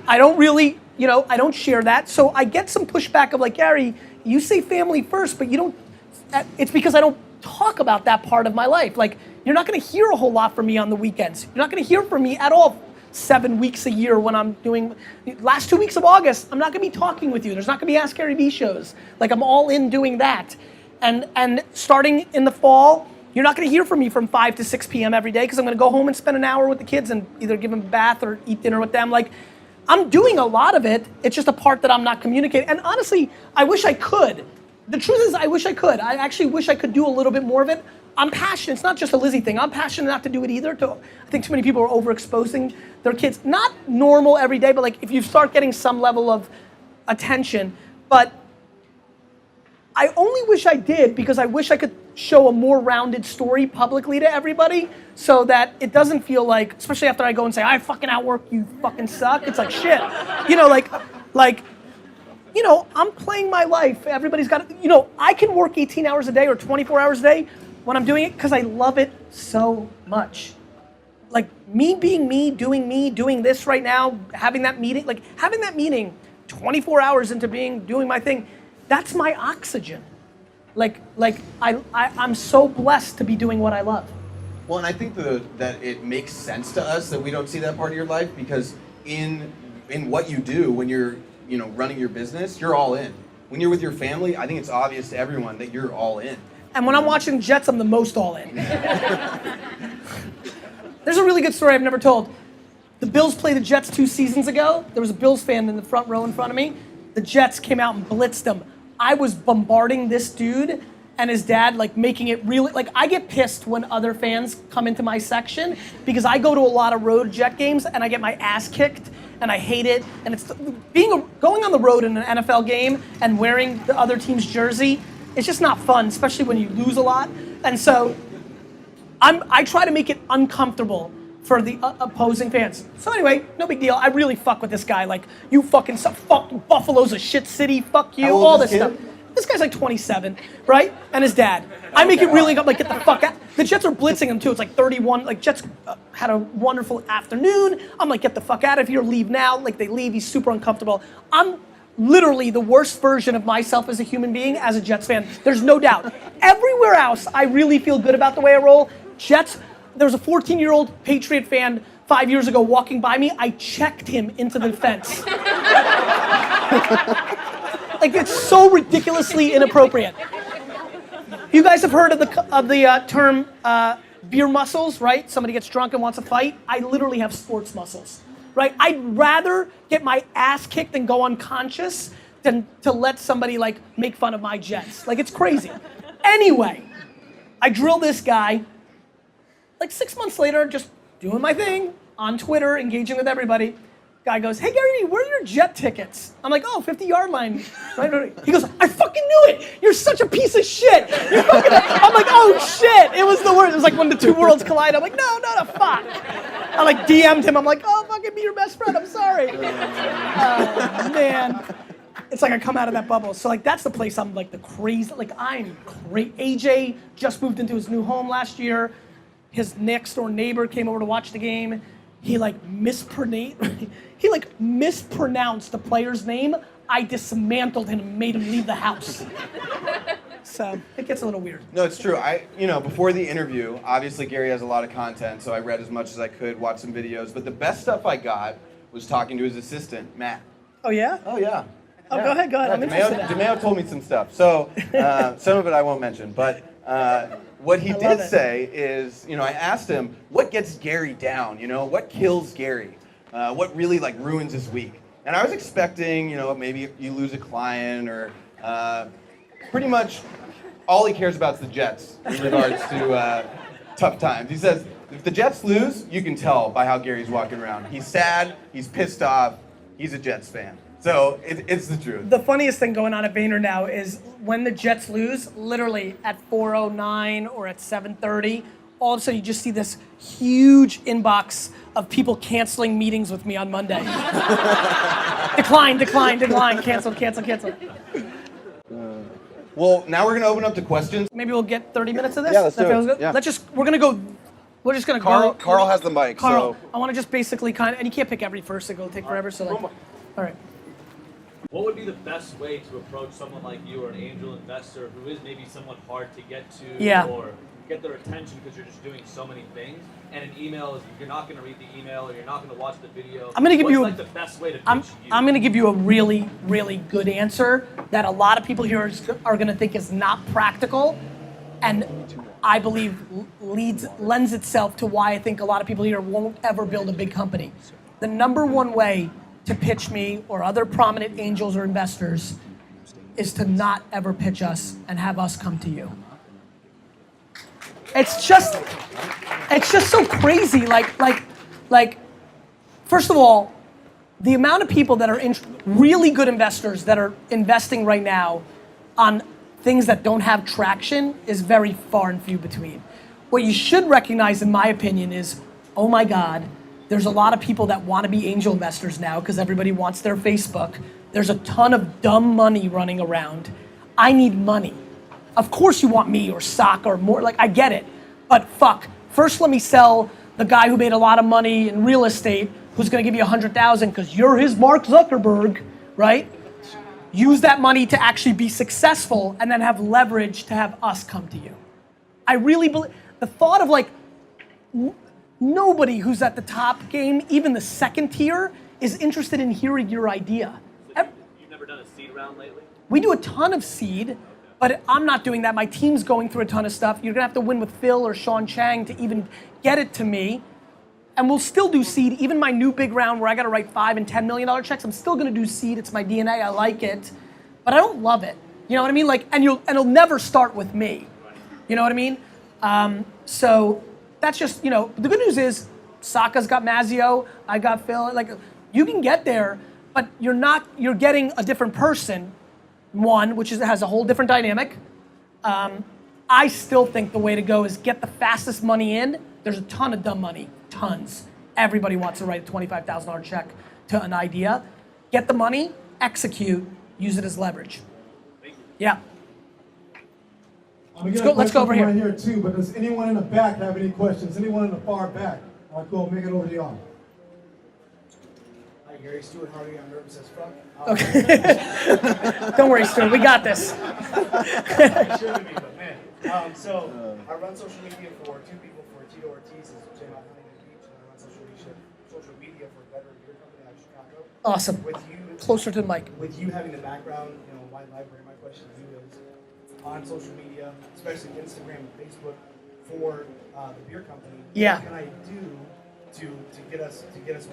I don't really, I don't share that. So I get some pushback of like, Gary, you say family first, but you don't, it's because I don't talk about that part of my life. Like, you're not gonna hear a whole lot from me on the weekends. You're not gonna hear from me at all 7 weeks a year when I'm doing, last 2 weeks of August, I'm not gonna be talking with you. There's not gonna be Ask GaryVee shows. Like, I'm all in doing that. And starting in the fall, you're not gonna hear from me from 5 to 6 p.m. every day because I'm gonna go home and spend an hour with the kids and either give them a bath or eat dinner with them. Like, I'm doing a lot of it. It's just a part that I'm not communicating. And honestly, I wish I could. The truth is, I wish I could. I actually wish I could do a little bit more of it. I'm passionate. It's not just a Lizzie thing. I'm passionate not to do it either. I think too many people are overexposing their kids. Not normal every day, but like if you start getting some level of attention. But I only wish I did because I wish I could show a more rounded story publicly to everybody so that it doesn't feel like, especially after I go and say, I fucking outwork you, fucking suck. It's like shit. I'm playing my life. Everybody's got, I can work 18 hours a day or 24 hours a day when I'm doing it because I love it so much. Like me being me, doing this right now, having that meeting 24 hours into doing my thing, that's my oxygen. I'm so blessed to be doing what I love. Well, and I think that it makes sense to us that we don't see that part of your life because in what you do when you're running your business, you're all in. When you're with your family, I think it's obvious to everyone that you're all in. And when I'm watching Jets, I'm the most all in. There's a really good story I've never told. The Bills played the Jets 2 seasons ago. There was a Bills fan in the front row in front of me. The Jets came out and blitzed them. I was bombarding this dude and his dad, like making it really, like I get pissed when other fans come into my section because I go to a lot of road Jet games and I get my ass kicked and I hate it. And it's going on the road in an NFL game and wearing the other team's jersey, it's just not fun, especially when you lose a lot. And so I try to make it uncomfortable for the opposing fans. So anyway, no big deal. I really fuck with this guy. Like, you fucking suck. Fuck, Buffalo's a shit city. Fuck you. All this stuff. This guy's like 27, right? And his dad. I make it really like get the fuck out. The Jets are blitzing him too. It's like 31. Like Jets had a wonderful afternoon. I'm like, get the fuck out of here. Leave now. Like they leave. He's super uncomfortable. I'm literally the worst version of myself as a human being as a Jets fan. There's no doubt. Everywhere else, I really feel good about the way I roll. Jets. There was a 14-year-old Patriot fan 5 years ago walking by me. I checked him into the fence. Like, it's so ridiculously inappropriate. You guys have heard of the term beer muscles, right? Somebody gets drunk and wants to fight. I literally have sports muscles, right? I'd rather get my ass kicked and go unconscious than to let somebody like make fun of my Jets. Like, it's crazy. Anyway, I drill this guy. Like 6 months later, just doing my thing on Twitter, engaging with everybody. Guy goes, hey GaryVee, where are your Jet tickets? I'm like, oh, 50-yard line. Right? He goes, I fucking knew it. You're such a piece of shit. I'm like, oh shit. It was the worst. It was like when the two worlds collide. I'm like, no, fuck. I like DM'd him. I'm like, oh, fucking be your best friend. I'm sorry. Oh, man. It's like I come out of that bubble. So like that's the place I'm like the crazy, like I'm great. AJ just moved into his new home last year. his next door neighbor came over to watch the game. He like mispronounced the player's name. I dismantled him and made him leave the house. So it gets a little weird. No, it's true. Before the interview, obviously Gary has a lot of content, so I read as much as I could, watched some videos. But the best stuff I got was talking to his assistant, Matt. Oh yeah? Oh yeah. Oh, yeah. go ahead. Yeah, I'm interested. DeMeo told me some stuff. So some of it I won't mention. But what he did say is, I asked him, what gets Gary down? What kills Gary? What really like ruins his week? And I was expecting, maybe you lose a client or pretty much all he cares about is the Jets in regards to tough times. He says, if the Jets lose, you can tell by how Gary's walking around. He's sad, he's pissed off, he's a Jets fan. So it's the truth. The funniest thing going on at Vayner now is when the Jets lose, literally at 4:09 or at 7:30, all of a sudden you just see this huge inbox of people canceling meetings with me on Monday. Decline, cancel. Well, now we're going to open up to questions. Maybe we'll get 30 minutes of this? Yeah, let's do it. Feels good? Yeah. We're just going to go. Carl has the mic. Carl, so. I want to just basically and you can't pick every first, it'll take forever, so like, all right. What would be the best way to approach someone like you or an angel investor who is maybe somewhat hard to get to or get their attention because you're just doing so many things? And an email is you're not going to read the email or you're not going to watch the video. I'm going to give you the best way to pitch I'm going to give you a really, really good answer that a lot of people here are going to think is not practical, and I believe lends itself to why I think a lot of people here won't ever build a big company. The number one way to pitch me or other prominent angels or investors is to not ever pitch us and have us come to you. It's just so crazy. Like, first of all, the amount of people that are really good investors that are investing right now on things that don't have traction is very far and few between. What you should recognize, in my opinion, is, oh my God, there's a lot of people that want to be angel investors now because everybody wants their Facebook. There's a ton of dumb money running around. I need money. Of course you want me or stock or more, like I get it. But fuck, first let me sell the guy who made a lot of money in real estate who's gonna give you 100,000 because you're his Mark Zuckerberg, right? Use that money to actually be successful and then have leverage to have us come to you. I really believe, the thought of like, nobody who's at the top game, even the second tier, is interested in hearing your idea. So you've never done a seed round lately? We do a ton of seed, but I'm not doing that. My team's going through a ton of stuff. You're gonna have to win with Phil or Sean Chang to even get it to me. And we'll still do seed, even my new big round where I gotta write $5 and $10 million checks, I'm still gonna do seed. It's my DNA, I like it, but I don't love it. You know what I mean? Like, and it'll never start with me. You know what I mean? So that's just, the good news is Saka's got Mazio, I got Phil, like you can get there, but you're getting a different person, one, which has a whole different dynamic. I still think the way to go is get the fastest money in. There's a ton of dumb money, tons. Everybody wants to write a $25,000 check to an idea. Get the money, execute, use it as leverage. Thank you. Yeah. Let's go over here. Right here too, but does anyone in the back have any questions? Anyone in the far back? All right, cool, make it over to y'all. Hi, Gary. Stuart Hardy. I'm nervous as fuck. Okay. Don't worry, Stuart. We got this. Shouldn't be, but man. I run social media for two people, for Tito Ortiz and Jay Huntington Beach, and I run social media for a veteran beer company out of Chicago. Awesome. With you, Closer to the mic. With you having the background, wide library, my question to you is, on social media, especially Instagram and Facebook, for the beer company, Yeah. what can I do to get us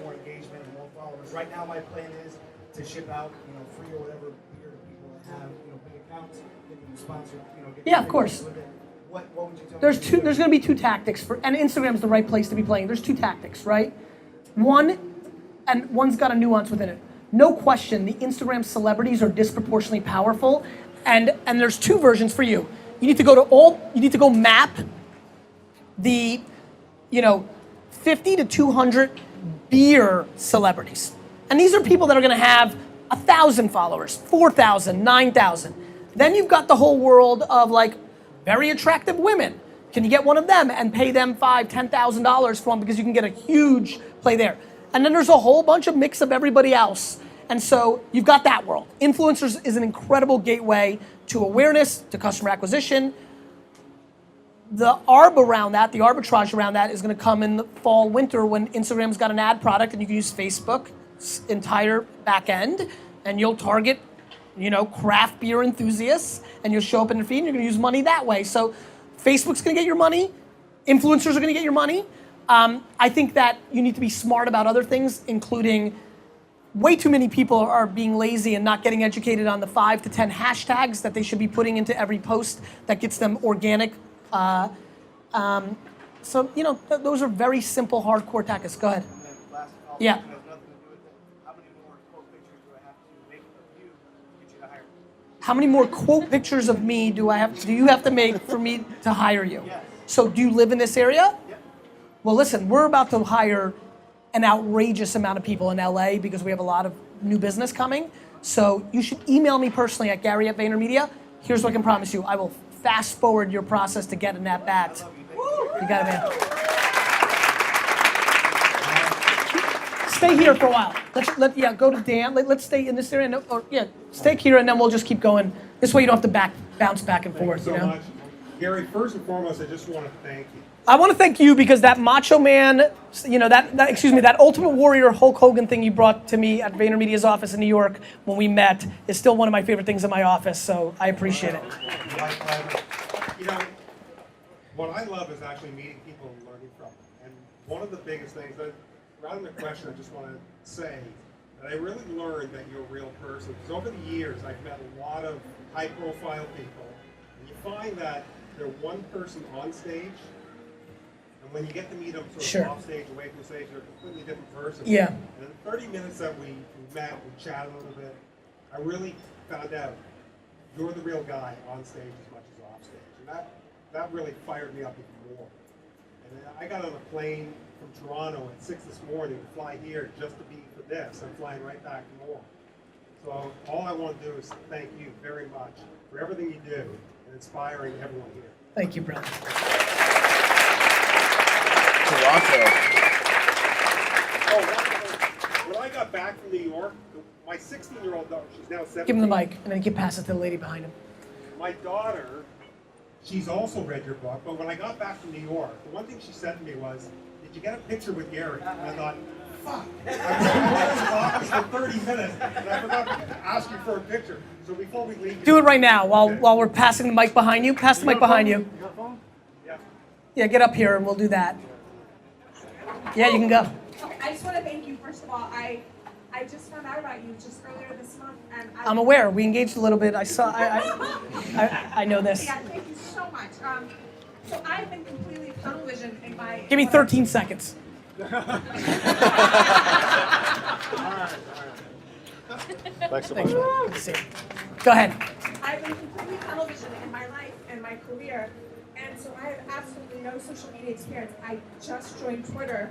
more engagement and more followers? Right now, my plan is to ship out free or whatever beer to people that have big accounts, get them sponsored, get Yeah, them of course. with it. What would you tell me? There's going to be two tactics and Instagram's the right place to be playing. There's two tactics, right? One, and one's got a nuance within it. No question, the Instagram celebrities are disproportionately powerful, and there's two versions for you. You need to go map the 50 to 200 beer celebrities. And these are people that are going to have 1,000 followers, 4,000, 9,000. Then you've got the whole world of like very attractive women. Can you get one of them and pay them $5,000, $10,000 for them because you can get a huge play there? And then there's a whole bunch of mix of everybody else. And so you've got that world. Influencers is an incredible gateway to awareness, to customer acquisition. The arbitrage around that is gonna come in the fall, winter when Instagram's got an ad product and you can use Facebook's entire back end and you'll target, craft beer enthusiasts and you'll show up in the feed and you're gonna use money that way. So Facebook's gonna get your money, influencers are gonna get your money. I think that you need to be smart about other things, including way too many people are being lazy and not getting educated on the 5 to 10 hashtags that they should be putting into every post that gets them organic. So, those are very simple, hardcore tactics. Go ahead. Yeah. Has nothing to do with it. How many more quote pictures do I have to make of you to get you to hire me? How many more quote pictures of me do you have to make for me to hire you? Yes. So do you live in this area? Yep. Well, listen, we're about to hire an outrageous amount of people in LA because we have a lot of new business coming. So you should email me personally at Gary@VaynerMedia. Here's what I can promise you. I will fast forward your process to getting that bat. You got it, man. Stay here for a while. Go to Dan. Let's stay in this area. Stay here and then we'll just keep going. This way you don't have to bounce back and forth. Thank you so much. Gary, first and foremost, I just want to thank you. I want to thank you because that macho man, that Ultimate Warrior Hulk Hogan thing you brought to me at VaynerMedia's office in New York when we met is still one of my favorite things in my office, so I appreciate it. My pleasure. What I love is actually meeting people and learning from them. And one of the biggest things, rather than a question, I just want to say that I really learned that you're a real person. Because over the years, I've met a lot of high-profile people, and you find that they're one person on stage, and when you get to meet them sort of off stage, away from stage, they're a completely different person. Yeah. And in the 30 minutes that we met, we chatted a little bit, I really found out you're the real guy on stage as much as off stage. And that really fired me up even more. And then I got on a plane from Toronto at 6 this morning to fly here just to be for this. I'm flying right back tomorrow. So all I want to do is thank you very much for everything you do and inspiring everyone here. Thank you, brother. When I got back from New York, my 16-year-old daughter, she's now 17. Give him the mic, and then you can pass it to the lady behind him. My daughter, she's also read your book, but when I got back from New York, the one thing she said to me was, did you get a picture with Gary? And I thought, fuck, I was in the office for 30 minutes, and I forgot to ask you for a picture. So before we leave... Do it right now while we're passing the mic behind you. Pass the mic behind you. You got a phone? Yeah. Yeah, get up here and we'll do that. Yeah, you can go. Okay, I just want to thank you, first of all. I just found out about you just earlier this month, and I'm aware. We engaged a little bit. I know this. Yeah, thank you so much. So I've been completely tunnel vision in my... Give me 13 seconds. Thanks, man. Good to see you. Go ahead. I've been completely tunnel vision in my life and my career, and so I have absolutely no social media experience. I just joined Twitter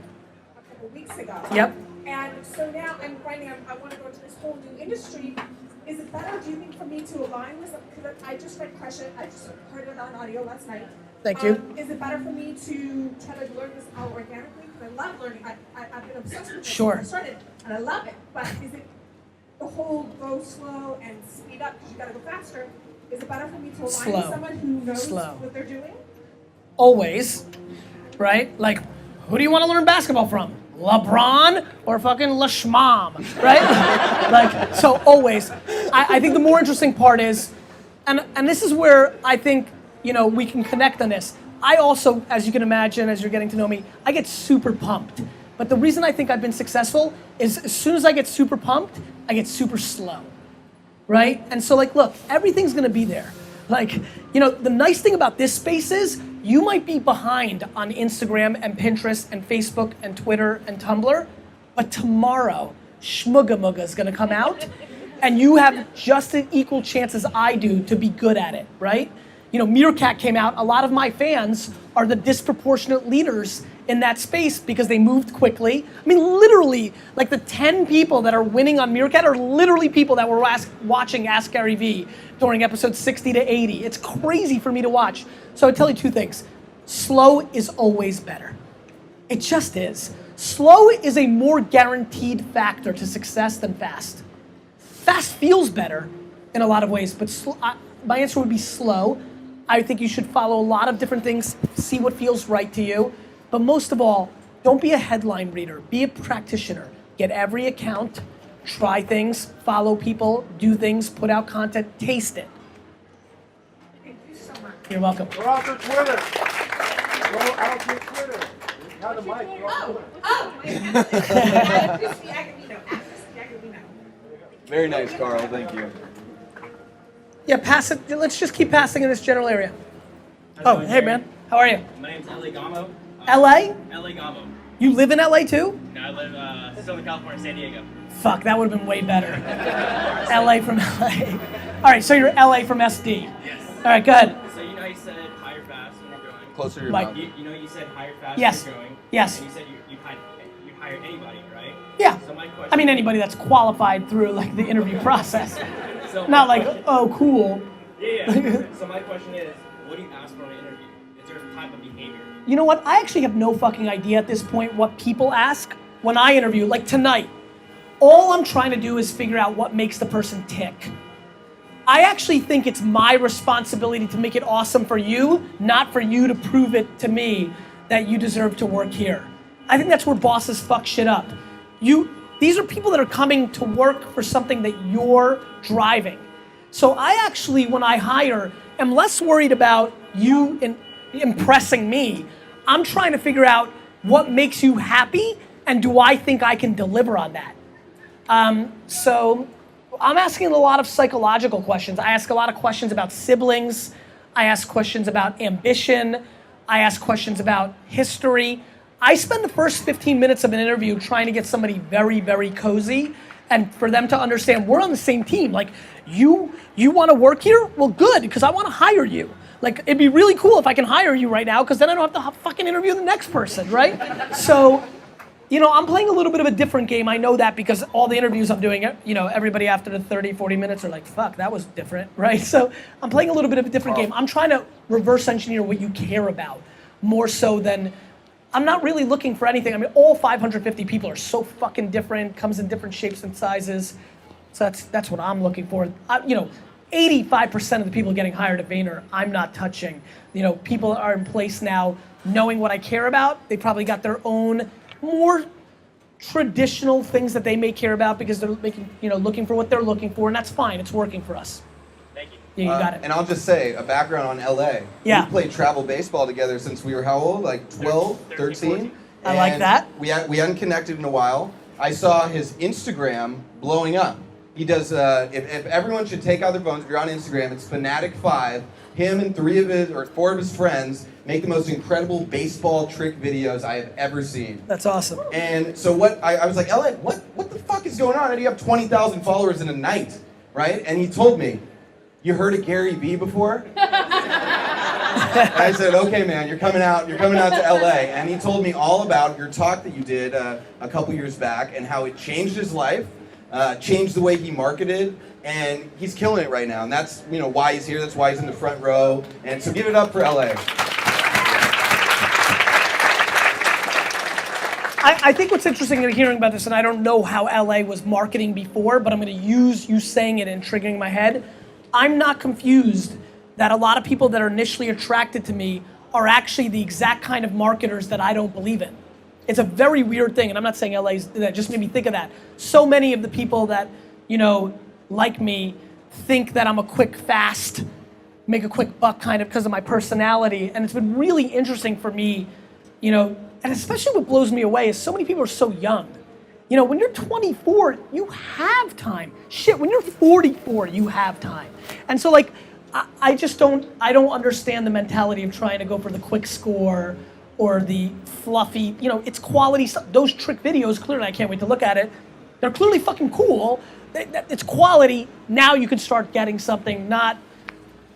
a couple weeks ago. Yep. And so now I'm finding I want to go into this whole new industry. Is it better, do you think, for me to align with, because I just read Crush It, I just heard it on audio last night. Thank you. Is it better for me to try to learn this out organically? Because I love learning. I've been obsessed with this Sure. since I started, and I love it. But is it the whole go slow and speed up because you got to go faster? Is it better for me to align with someone who knows what they're doing? Always, right? Like, who do you want to learn basketball from? LeBron or fucking LaShmam, right? Like, so always. I think the more interesting part is, and this is where I think, we can connect on this. I also, as you can imagine, as you're getting to know me, I get super pumped. But the reason I think I've been successful is as soon as I get super pumped, I get super slow, right? And so look, everything's gonna be there. The nice thing about this space is you might be behind on Instagram and Pinterest and Facebook and Twitter and Tumblr, but tomorrow, Shmooga Mooga is gonna come out and you have just an equal chance as I do to be good at it, right? Meerkat came out. A lot of my fans are the disproportionate leaders in that space because they moved quickly. I mean, literally, the 10 people that are winning on Meerkat are literally people that were watching Ask GaryVee during episodes 60 to 80. It's crazy for me to watch. So I tell you two things. slow is always better. It just is. Slow is a more guaranteed factor to success than fast. Fast feels better in a lot of ways, but my answer would be slow. I think you should follow a lot of different things, see what feels right to you. But most of all, don't be a headline reader. Be a practitioner. Get every account, try things, follow people, do things, put out content, taste it. Thank you so much. You're welcome. We're off to Twitter. Go out to Twitter. Have the mic. Very nice, Carl. Thank you. Yeah, pass it. Let's just keep passing in this general area. Oh, hey, man. How are you? My name's LA Gamo. LA? LA Gamo. You live in LA too? No, I live Southern California, San Diego. Fuck, that would have been way better. LA from LA. All right, so you're LA from SD. Yes. All right, go ahead. So you know you said hire fast when you're going. Closer to your Mike. mouth. You know you said hire fast Yes. when you're going. Yes. And you said you hire anybody, right? Yeah. So my question. I mean, anybody that's qualified through like the interview process. So Not like, oh, cool. Yeah. So my question is, what do you ask for in an interview? Is there a type of behavior? You know what? I actually have no fucking idea at this point what people ask when I interview. Like tonight, all I'm trying to do is figure out what makes the person tick. I actually think it's my responsibility to make it awesome for you, not for you to prove it to me that you deserve to work here. I think that's where bosses fuck shit up. These are people that are coming to work for something that you're driving. So I actually, when I hire, am less worried about you impressing me. I'm trying to figure out what makes you happy and do I think I can deliver on that. So I'm asking a lot of psychological questions. I ask a lot of questions about siblings. I ask questions about ambition. I ask questions about history. I spend the first 15 minutes of an interview trying to get somebody very, very cozy and for them to understand we're on the same team. Like, you want to work here? Well, good, because I want to hire you. Like, it'd be really cool if I can hire you right now, because then I don't have to fucking interview the next person, right? So, I'm playing a little bit of a different game. I know that because all the interviews I'm doing, everybody after the 30, 40 minutes are like, fuck, that was different, right? So I'm playing a little bit of a different game. I'm trying to reverse engineer what you care about more so than, I'm not really looking for anything. I mean, all 550 people are so fucking different, comes in different shapes and sizes. So that's what I'm looking for. 85% of the people getting hired at Vayner, I'm not touching. People are in place now knowing what I care about. They probably got their own more traditional things that they may care about because they're looking for what they're looking for, and that's fine. It's working for us. Thank you. Yeah, you got it. And I'll just say, a background on LA. Yeah. We played travel baseball together since we were how old? Like 12, 13? I like that. We hadn't connected in a while. I saw his Instagram blowing up. He does, if everyone should take out their phones, if you're on Instagram, it's Fanatic5. Him and 4 of his friends make the most incredible baseball trick videos I have ever seen. That's awesome. And so I was like, LA, what the fuck is going on? How do you have 20,000 followers in a night, right? And he told me, you heard of GaryVee before? And I said, okay, man, you're coming out to LA. And he told me all about your talk that you did a couple years back and how it changed his life, changed the way he marketed, and he's killing it right now. And that's why he's here. That's why he's in the front row. And so give it up for LA. I think what's interesting in hearing about this, and I don't know how LA was marketing before, but I'm going to use you saying it and triggering my head. I'm not confused that a lot of people that are initially attracted to me are actually the exact kind of marketers that I don't believe in. It's a very weird thing, and I'm not saying LA's, that just made me think of that. So many of the people that, like me, think that I'm a quick, fast, make a quick buck kind of because of my personality, and it's been really interesting for me, and especially what blows me away is so many people are so young. When you're 24, you have time. Shit, when you're 44, you have time. And so I don't understand the mentality of trying to go for the quick score or the fluffy, it's quality stuff. Those trick videos, clearly I can't wait to look at it. They're clearly fucking cool. It's quality. Now you can start getting something, I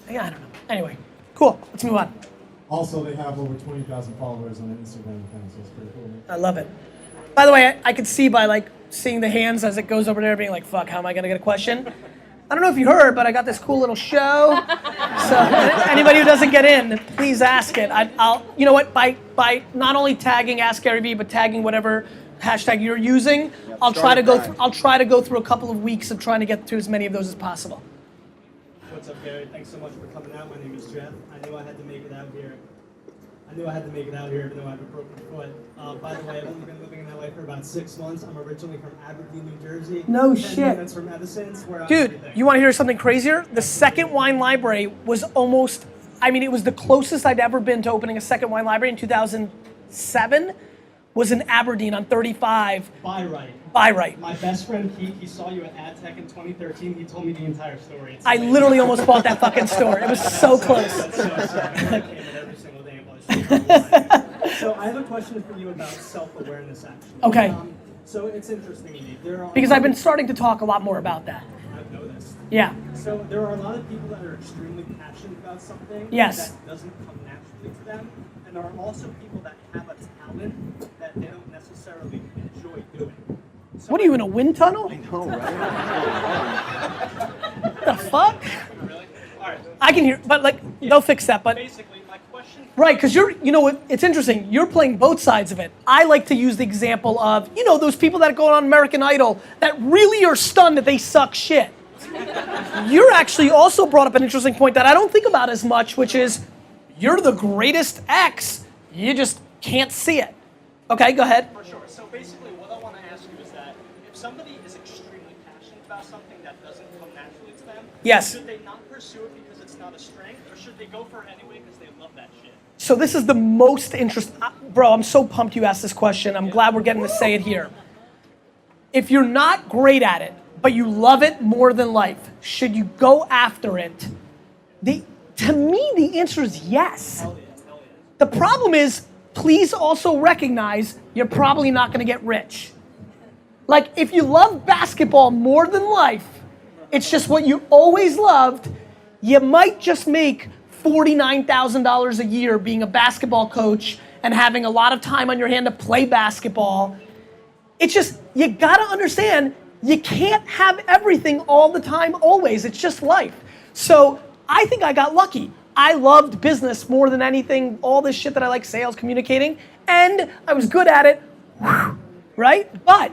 don't know. Anyway, cool, let's move on. Also, they have over 20,000 followers on their Instagram account, so it's pretty cool. I love it. By the way, I could see by seeing the hands as it goes over there being like, fuck, how am I gonna get a question? I don't know if you heard, but I got this cool little show. So anybody who doesn't get in, please ask it. I'll, you know what? By not only tagging Ask GaryVee, but tagging whatever hashtag you're using, I'll try to go through a couple of weeks of trying to get to as many of those as possible. What's up, Gary? Thanks so much for coming out. My name is Jeff. I knew I had to make it out here. Even though I have a broken foot. By the way, I've only been living in LA for about 6 months. I'm originally from Aberdeen, New Jersey. No 10 shit. minutes from Edison, where Dude, you want to hear something crazier? The second wine library was almost, it was the closest I'd ever been to opening a second wine library in 2007, was in Aberdeen on 35. Buy right. My best friend Keith, he saw you at AdTech in 2013. He told me the entire story. I literally almost bought that fucking store. It was so close. I came in every single day and bought So I have a question for you about self-awareness, actually. Okay. So it's interesting to me. Because I've been starting to talk a lot more about that. I've noticed. Yeah. So there are a lot of people that are extremely passionate about something Yes. that doesn't come naturally to them. And there are also people that have a talent that they don't necessarily enjoy doing. So What are you, in a wind tunnel? I know, right? The fuck? Really? All right. I can hear, but they'll fix that, but. Basically, my question... Right, because you know what, it's interesting, you're playing both sides of it. I like to use the example of, those people that go on American Idol that really are stunned that they suck shit. You're actually also brought up an interesting point that I don't think about as much, which is, you're the greatest X, you just can't see it. Okay, go ahead. For sure. So basically, what I want to ask you is that if somebody is extremely passionate about something that doesn't come naturally to them, Yes. should they not pursue it because it's not a strength, or should they go for it anyway because they love that shit? So this is the most interesting, bro, I'm so pumped you asked this question. I'm glad we're getting to say it here. If you're not great at it, but you love it more than life, should you go after it? To me, the answer is yes. Hell yeah. The problem is, please also recognize you're probably not gonna get rich. Like, if you love basketball more than life, it's just what you always loved, you might just make $49,000 a year being a basketball coach and having a lot of time on your hand to play basketball. It's just, you gotta understand, you can't have everything all the time, always. It's just life. So I think I got lucky. I loved business more than anything, all this shit that I like, sales, communicating, and I was good at it, right? But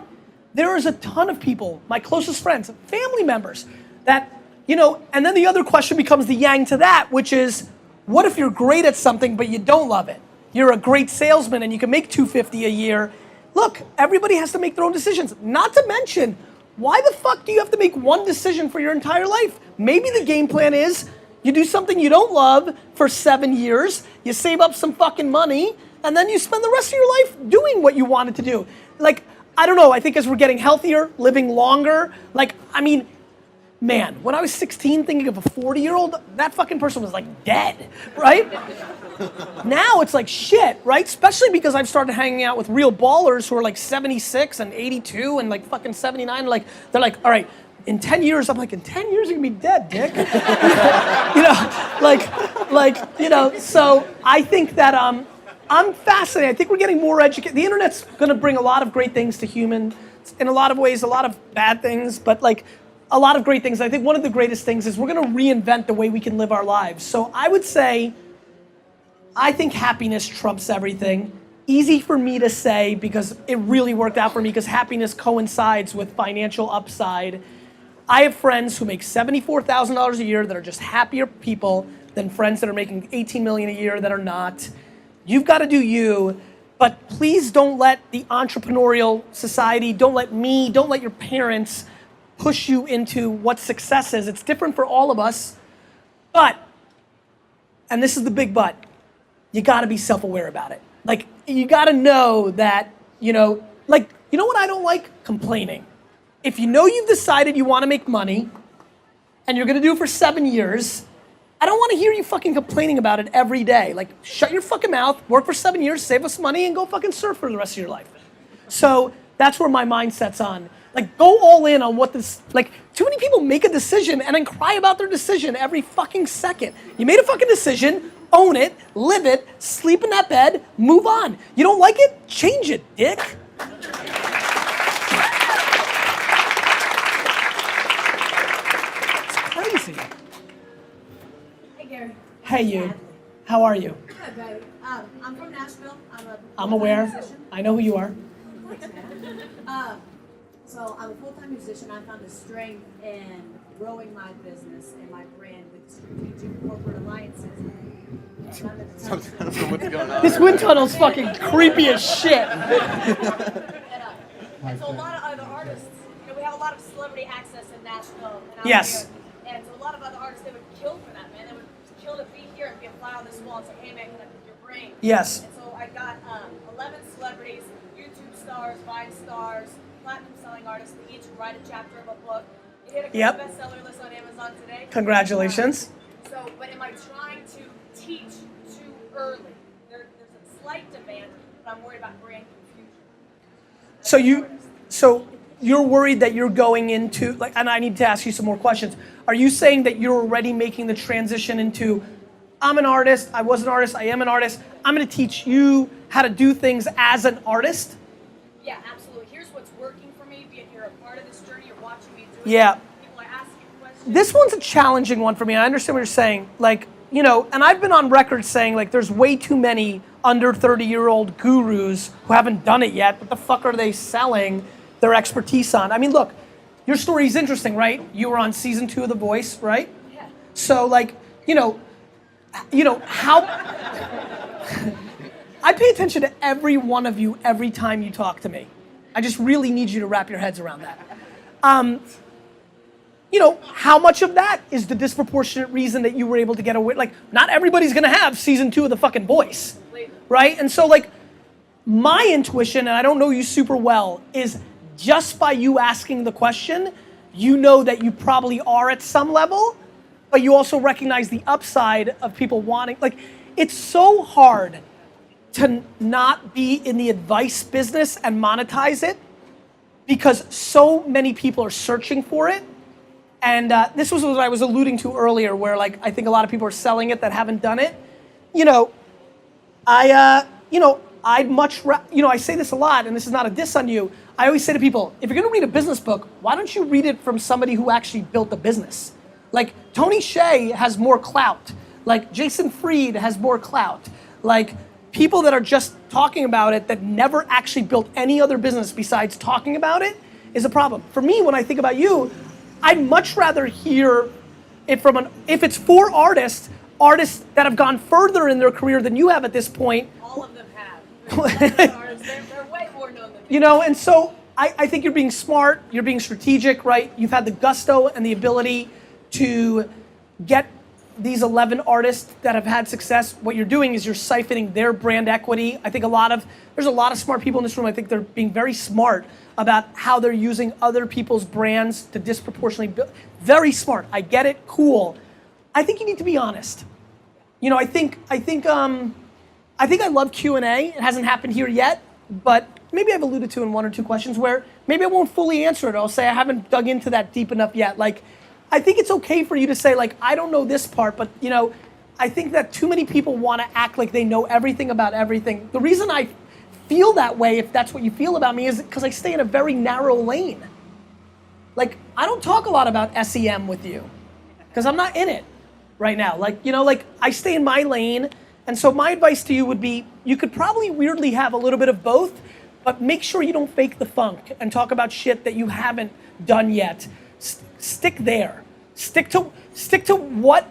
there is a ton of people, my closest friends, family members, that, and then the other question becomes the yang to that, which is, what if you're great at something but you don't love it? You're a great salesman and you can make $250 a year. Look, everybody has to make their own decisions. Not to mention, why the fuck do you have to make one decision for your entire life? Maybe the game plan is, you do something you don't love for 7 years, you save up some fucking money, and then you spend the rest of your life doing what you wanted to do. I don't know, I think as we're getting healthier, living longer, man, when I was 16 thinking of a 40-year-old, that fucking person was dead, right? Now it's shit, right? Especially because I've started hanging out with real ballers who are 76 and 82 and fucking 79. They're all right, in 10 years, I'm in 10 years you're gonna be dead, dick. So I think that I'm fascinated. I think we're getting more educated. The internet's gonna bring a lot of great things to humans. In a lot of ways, a lot of bad things, but a lot of great things. I think one of the greatest things is we're gonna reinvent the way we can live our lives. So I would say, I think happiness trumps everything. Easy for me to say because it really worked out for me because happiness coincides with financial upside. I have friends who make $74,000 a year that are just happier people than friends that are making $18 million a year that are not. You've got to do you, but please don't let the entrepreneurial society, don't let me, don't let your parents push you into what success is. It's different for all of us, but, and this is the big but, you got to be self-aware about it. You got to know that, you know what I don't like? Complaining. If you know you've decided you want to make money and you're going to do it for 7 years, I don't want to hear you fucking complaining about it every day. Shut your fucking mouth, work for 7 years, save us money, and go fucking surf for the rest of your life. So that's where my mindset's on. Go all in on what this, too many people make a decision and then cry about their decision every fucking second. You made a fucking decision, own it, live it, sleep in that bed, move on. You don't like it? Change it, dick. Hey, you. How are you? Good, babe. I'm from Nashville. I'm aware. Musician. I know who you are. So I'm a full-time musician. I found a strength in growing my business and my brand with strategic corporate alliances. I don't know what's going on. This wind tunnel's fucking creepy as shit. And so a lot of other artists, we have a lot of celebrity access in Nashville. And out Yes. here. And so a lot of other artists, they would kill for that, man. They would kill to be here and be a fly on this wall and say, hey, man, connect with your brain. Yes. And so I got 11 celebrities, YouTube stars, Vine stars, platinum selling artists that each write a chapter of a book. It hit a bestseller list on Amazon today. Congratulations. But am I trying to teach too early? There's a slight demand, but I'm worried about brand confusion. So you're worried that you're going into, like, and I need to ask you some more questions. Are you saying that you're already making the transition into, I'm an artist, I was an artist, I am an artist, I'm gonna teach you how to do things as an artist? Yeah, absolutely. Here's what's working for me, be it you're a part of this journey, you're watching me do it. Yeah. People are asking questions. This one's a challenging one for me. I understand what you're saying. Like, and I've been on record saying, like, there's way too many under 30-year-old gurus who haven't done it yet. What the fuck are they selling their expertise on? I mean, look, your story is interesting, right? You were on season 2 of The Voice, right? Yeah. So, like, how I pay attention to every one of you every time you talk to me. I just really need you to wrap your heads around that. How much of that is the disproportionate reason that you were able to get away? Like, not everybody's gonna have season 2 of The fucking Voice, right? And so, like, my intuition, and I don't know you super well, is just by you asking the question, you know that you probably are at some level, but you also recognize the upside of people wanting, like, it's so hard to not be in the advice business and monetize it because so many people are searching for it. And this was what I was alluding to earlier, where, like, I think a lot of people are selling it that haven't done it. I'd much, I say this a lot, and this is not a diss on you. I always say to people, if you're gonna read a business book, why don't you read it from somebody who actually built a business? Like, Tony Hsieh has more clout. Like, Jason Fried has more clout. Like, people that are just talking about it that never actually built any other business besides talking about it is a problem. For me, when I think about you, I'd much rather hear it from if it's for artists that have gone further in their career than you have at this point. All of them have. They're way more known than me. And so I think you're being smart, you're being strategic, right? You've had the gusto and the ability to get these 11 artists that have had success. What you're doing is you're siphoning their brand equity. I think there's a lot of smart people in this room. I think they're being very smart about how they're using other people's brands to disproportionately build. Very smart. I get it. Cool. I think you need to be honest. I think I love Q&A. It hasn't happened here yet, but maybe I've alluded to in 1 or 2 questions where maybe I won't fully answer it. I'll say I haven't dug into that deep enough yet. Like, I think it's okay for you to say, like, I don't know this part, but I think that too many people want to act like they know everything about everything. The reason I feel that way, if that's what you feel about me, is because I stay in a very narrow lane. Like, I don't talk a lot about SEM with you because I'm not in it right now. Like, I stay in my lane. And so my advice to you would be, you could probably weirdly have a little bit of both, but make sure you don't fake the funk and talk about shit that you haven't done yet. Stick there. Stick to what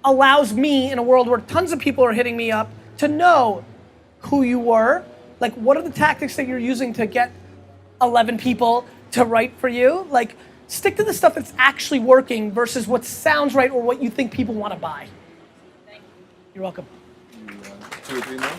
allows me, in a world where tons of people are hitting me up, to know who you were. Like, what are the tactics that you're using to get 11 people to write for you? Like, stick to the stuff that's actually working versus what sounds right or what you think people want to buy. Thank you. You're welcome. 2 or 3 more?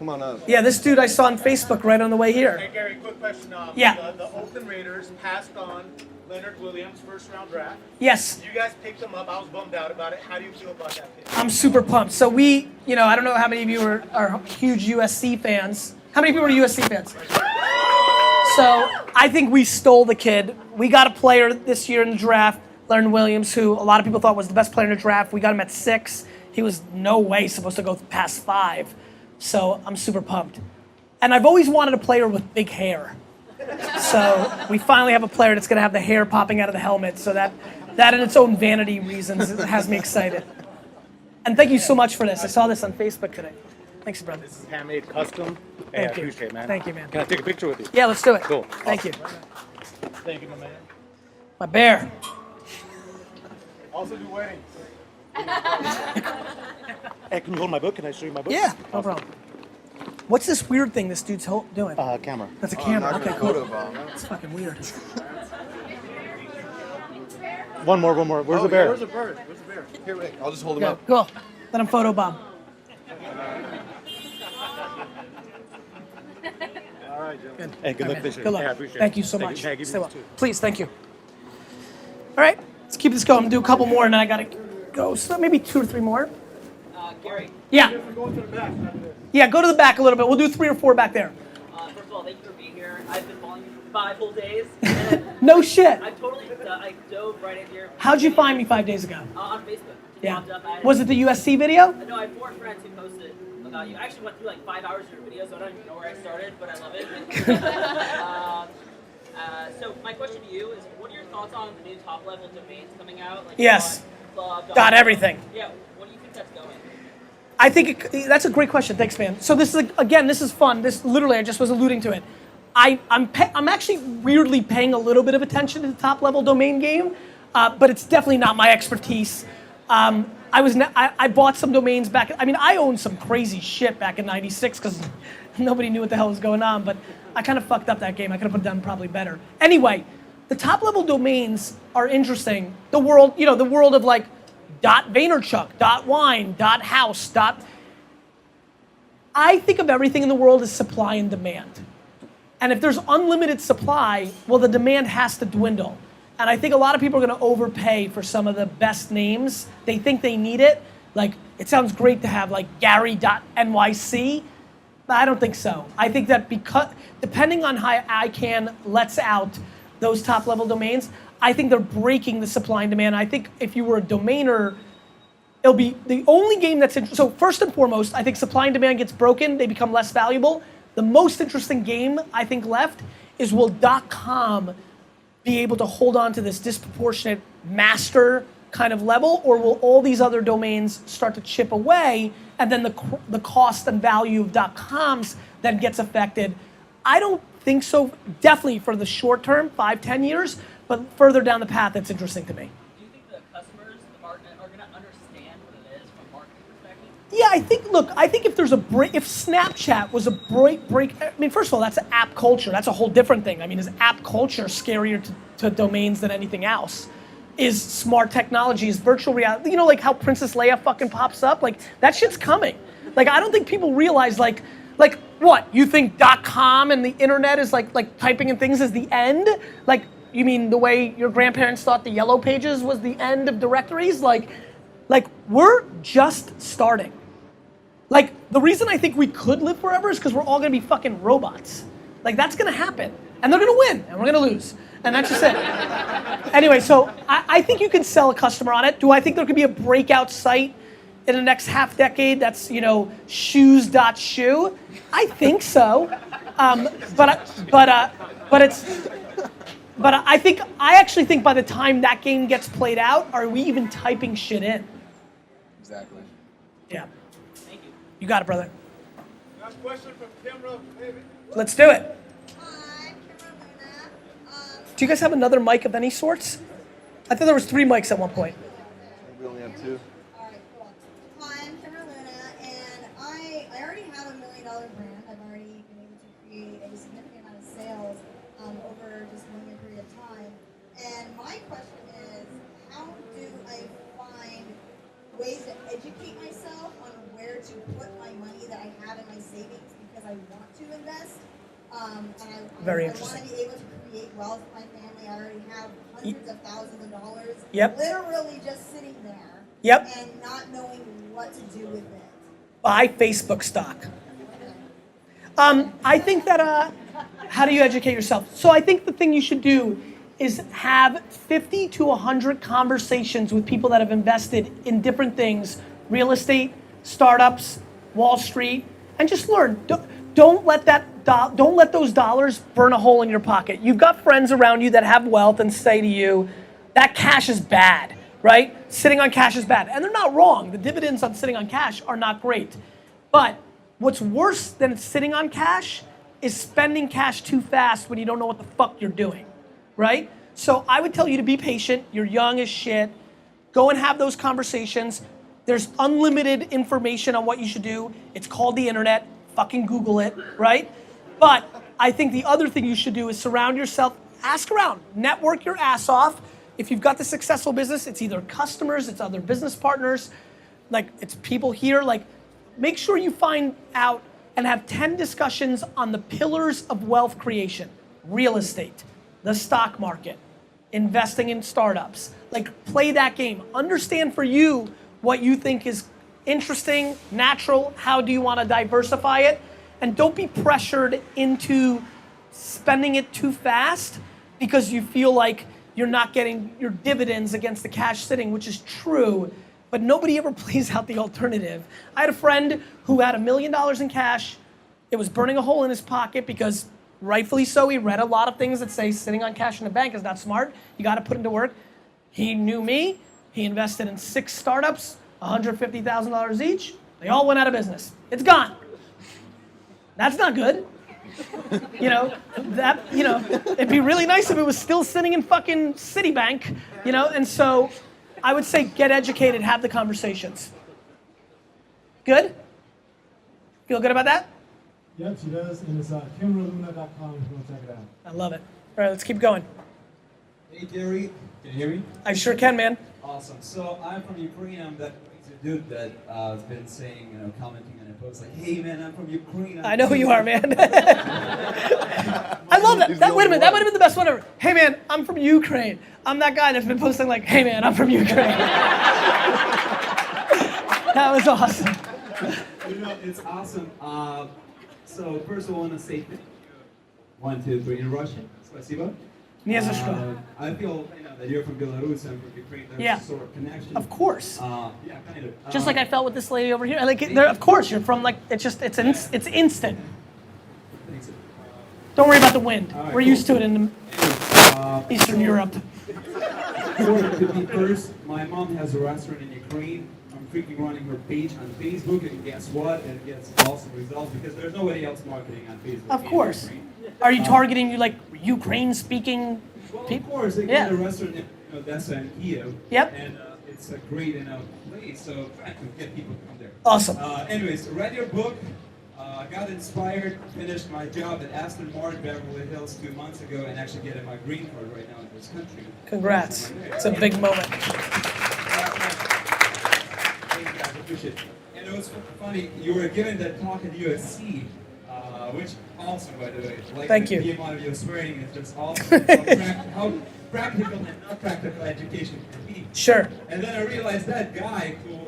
Come on up. Yeah, this dude I saw on Facebook right on the way here. Hey Gary, quick question. Yeah. The Oakland Raiders passed on Leonard Williams' first round draft. Yes. You guys picked him up. I was bummed out about it. How do you feel about that pick? I'm super pumped. So we, I don't know how many of you are huge USC fans. How many people are USC fans? So I think we stole the kid. We got a player this year in the draft, Leonard Williams, who a lot of people thought was the best player in the draft. We got him at 6. He was no way supposed to go past 5. So I'm super pumped. And I've always wanted a player with big hair. So we finally have a player that's going to have the hair popping out of the helmet. So that in its own vanity reasons has me excited. And thank you so much for this. I saw this on Facebook today. Thanks, brother. This is handmade, custom. Hey, Thank I you. appreciate it, man. Thank you, man. Can I take a picture with you? Yeah, let's do it. Cool. Thank you. Thank you, my man. My bear. Also do weddings. Hey, can you hold my book? Can I show you my book? Yeah, no problem. What's this weird thing this dude's doing? Camera. That's a camera. not Okay, gonna cool. photobomb. It's fucking weird. One more. Where's the bear? Where's the bird? Where's the bear? Here, wait. I'll just hold him Yeah, up. cool. Let him photobomb. All right, Joe. Good. Hey, good All luck right, this year. Good luck. Hey, I appreciate Thank it. you so Thank much. Can I give Stay you well. this too? Please, thank you. All right, let's keep this going. I'm gonna do a couple more, and then I gotta go. So maybe 2 or 3 more. Gary, Yeah. Go to the back. Yeah, go to the back a little bit. We'll do 3 or 4 back there. first of all, thank you for being here. I've been following you for 5 whole days. And No shit. I totally, I dove right into your. How'd you find me 5 days ago? On Facebook. It Yeah. popped up. I- Was it the USC video? No, I have 4 friends who posted about you. I actually went through like 5 hours of your video, so I don't even know where I started, but I love it. So my question to you is, what are your thoughts on the new top-level domains coming out? Like Yes. Club, Got everything. Yeah. What do you think that's going? I think that's a great question. Thanks, man. So this is again, this is fun. This literally, I just was alluding to it. I'm actually weirdly paying a little bit of attention to the top level domain game, but it's definitely not my expertise. I bought some domains back. I mean, I owned some crazy shit back in '96 because nobody knew what the hell was going on. But I kind of fucked up that game. I could have done probably better. Anyway, the top level domains are interesting. The world, the world of like .Vaynerchuk, .wine, .house, . I think of everything in the world as supply and demand. And if there's unlimited supply, well, the demand has to dwindle. And I think a lot of people are going to overpay for some of the best names. They think they need it. Like, it sounds great to have like Gary.NYC, but I don't think so. I think that because, depending on how ICANN lets out those top level domains, I think they're breaking the supply and demand. I think if you were a domainer, it'll be the only game that's interesting. So first and foremost, I think supply and demand gets broken, they become less valuable. The most interesting game I think left is, will .com be able to hold on to this disproportionate master kind of level, or will all these other domains start to chip away, and then the cost and value of .coms then gets affected? I don't think so, definitely for the short term, 5-10 years, but further down the path, it's interesting to me. Do you think the customers, the market, are going to understand what it is from a marketing perspective? Yeah, I think if there's a break, if Snapchat was a break, I mean, first of all, that's app culture. That's a whole different thing. I mean, is app culture scarier to domains than anything else? Is smart technology, is virtual reality, like how Princess Leia fucking pops up? Like, that shit's coming. Like, I don't think people realize, like what? You think .com and the internet is like typing in things is the end? Like, you mean the way your grandparents thought the yellow pages was the end of directories? Like we're just starting. Like, the reason I think we could live forever is because we're all gonna be fucking robots. Like, that's gonna happen. And they're gonna win, and we're gonna lose. And that's just it. Anyway, so I think you can sell a customer on it. Do I think there could be a breakout site in the next half decade that's, shoes.shoe? I think so. But I actually think by the time that game gets played out, are we even typing shit in? Exactly. Yeah. Thank you. You got it, brother. Last question from Kimra, baby. Let's do it. Do you guys have another mic of any sorts? I thought there was 3 mics at one point. We only have 2. Alright, cool. Hi, I'm Kimra Luna, and I already have $1 million brand. I've already been able to create a significant amount of sales over just 1 year period of time. And my question is, how do I find ways to educate myself on where to put my money that I have in my savings, because I want to invest? Very I interesting. want to be able to create wealth for my family. I already have hundreds of thousands of dollars, Yep. literally just sitting there, Yep. and not knowing what to do with it. Buy Facebook stock. I think that, how do you educate yourself? So I think the thing you should do is have 50 to 100 conversations with people that have invested in different things: real estate, startups, Wall Street, and just learn. Don't let those dollars burn a hole in your pocket. You've got friends around you that have wealth and say to you, that cash is bad, right? Sitting on cash is bad. And they're not wrong. The dividends on sitting on cash are not great. But what's worse than sitting on cash is spending cash too fast when you don't know what the fuck you're doing, right? So I would tell you to be patient. You're young as shit. Go and have those conversations. There's unlimited information on what you should do. It's called the internet. Fucking Google it, right? But I think the other thing you should do is surround yourself, ask around, network your ass off. If you've got the successful business, it's either customers, it's other business partners, like it's people here, like make sure you find out and have 10 discussions on the pillars of wealth creation. Real estate, the stock market, investing in startups. Like play that game. Understand for you what you think is interesting, natural, how do you want to diversify it? And don't be pressured into spending it too fast because you feel like you're not getting your dividends against the cash sitting, which is true, but nobody ever plays out the alternative. I had a friend who had $1 million in cash. It was burning a hole in his pocket because rightfully so, he read a lot of things that say sitting on cash in the bank is not smart. You got to put it to work. He knew me. He invested in 6 startups, $150,000 each. They all went out of business. It's gone. That's not good. It'd be really nice if it was still sitting in fucking Citibank, and so I would say get educated, have the conversations. Good? Feel good about that? Yep, she does, and it's KimraLuna.com if you want to check it out. I love it. All right, let's keep going. Hey Gary, can you hear me? I sure can, man. Awesome. So I'm from Ukraine. I'm that dude that has been saying, commenting on a post like, "Hey man, I'm from Ukraine." I know who you are, man. I love that. Wait a minute, that might have been the best one ever. Hey man, I'm from Ukraine. I'm that guy that's been posting like, "Hey man, I'm from Ukraine." That was awesome. It's awesome. So first I want to say 1, 2, 3 in Russian. Spasibo. I feel that you're from Belarus and from Ukraine. There's a sort of connection. Of course. Yeah, kind of. Just like I felt with this lady over here. Of course, you're from it's instant. Don't worry about the wind. Right, We're used to it in Eastern Europe. To be first, my mom has a restaurant in Ukraine. I'm freaking running her page on Facebook, and guess what? It gets awesome results because there's nobody else marketing on Facebook. Of course. Are you targeting Ukraine-speaking people? Of course, they get a restaurant in Odessa and Kiev. Yep. And it's a great place, so trying to get people to come there. Awesome. Anyways, read your book. Got inspired, finished my job at Aston Martin, Beverly Hills 2 months ago, and actually getting my green card right now in this country. Congrats. It's a big moment. Thank you guys, I appreciate it. And it was funny, you were given that talk at USC, which awesome, by the way. Thank you. The amount of your swearing is just awesome. How practical and not practical education can be. Sure. And then I realized that guy who,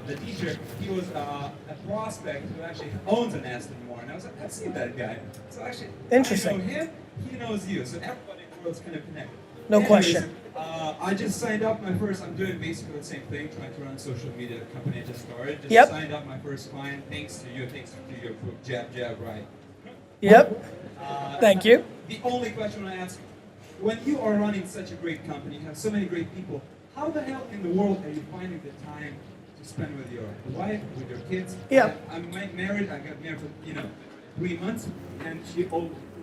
the teacher, he was a prospect who actually owns an Aston Martin. I was like, I've seen that guy. So actually, interesting. I know him, he knows you. So everybody in the world's kind of connected. No question. I just signed up my first, I'm doing basically the same thing, trying to run a social media company I just started. Just signed up my first client, thanks to you, thanks to your book, Jab, Jab, Right. Yep. Thank you. The only question I ask, when you are running such a great company, you have so many great people, how the hell in the world are you finding the time to spend with your wife, with your kids? Yeah. I'm married, I got married for, 3 months, and she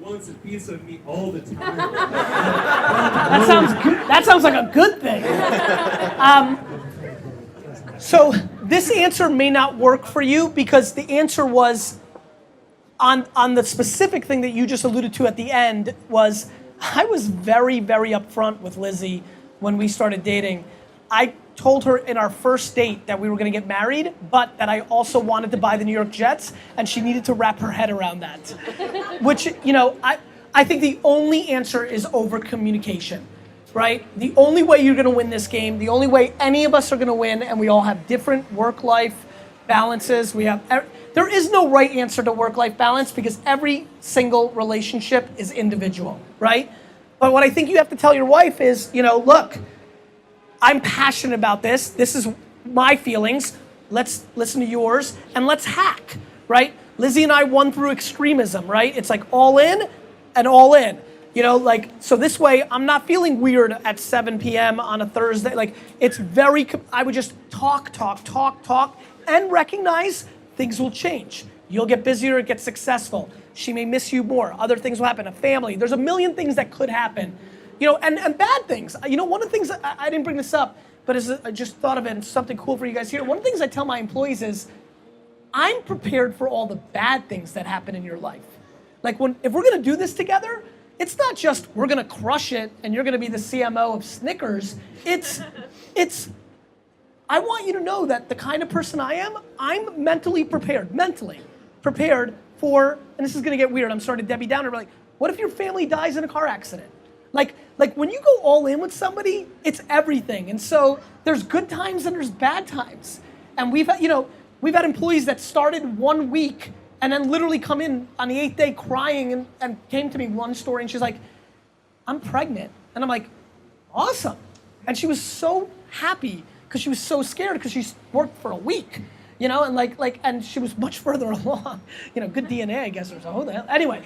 wants a piece of me all the time. That sounds good. That sounds like a good thing. So this answer may not work for you because the answer was on the specific thing that you just alluded to at the end was I was very, very upfront with Lizzie when we started dating. I told her in our first date that we were going to get married, but that I also wanted to buy the New York Jets, and she needed to wrap her head around that. Which, I think the only answer is over communication, right? The only way you're going to win this game, the only way any of us are going to win, and we all have different work-life balances. There is no right answer to work-life balance because every single relationship is individual, right? But what I think you have to tell your wife is, look, I'm passionate about this. This is my feelings. Let's listen to yours and let's hack, right? Lizzie and I won through extremism, right? It's like all in and all in. You know, like, so this way I'm not feeling weird at 7 p.m. on a Thursday. Like, it's very, I would just talk, and recognize things will change. You'll get busier, get successful. She may miss you more. Other things will happen, a family. There's a million things that could happen. You know, and bad things. You know, one of the things, I didn't bring this up, but I just thought of it, and it's something cool for you guys here. One of the things I tell my employees is, I'm prepared for all the bad things that happen in your life. Like, if we're gonna do this together, it's not just we're gonna crush it and you're gonna be the CMO of Snickers. It's I want you to know that the kind of person I am, I'm mentally prepared for, and this is gonna get weird, I'm starting to Debbie Downer, but like, what if your family dies in a car accident? Like when you go all in with somebody, it's everything. And so there's good times and there's bad times. And we've had employees that started 1 week and then literally come in on the 8th day crying and came to me one story and she's like, I'm pregnant. And I'm like, awesome. And she was so happy because she was so scared because she's worked for a week, you know, and and she was much further along, you know, good DNA, I guess, or so. Who the hell? Anyway,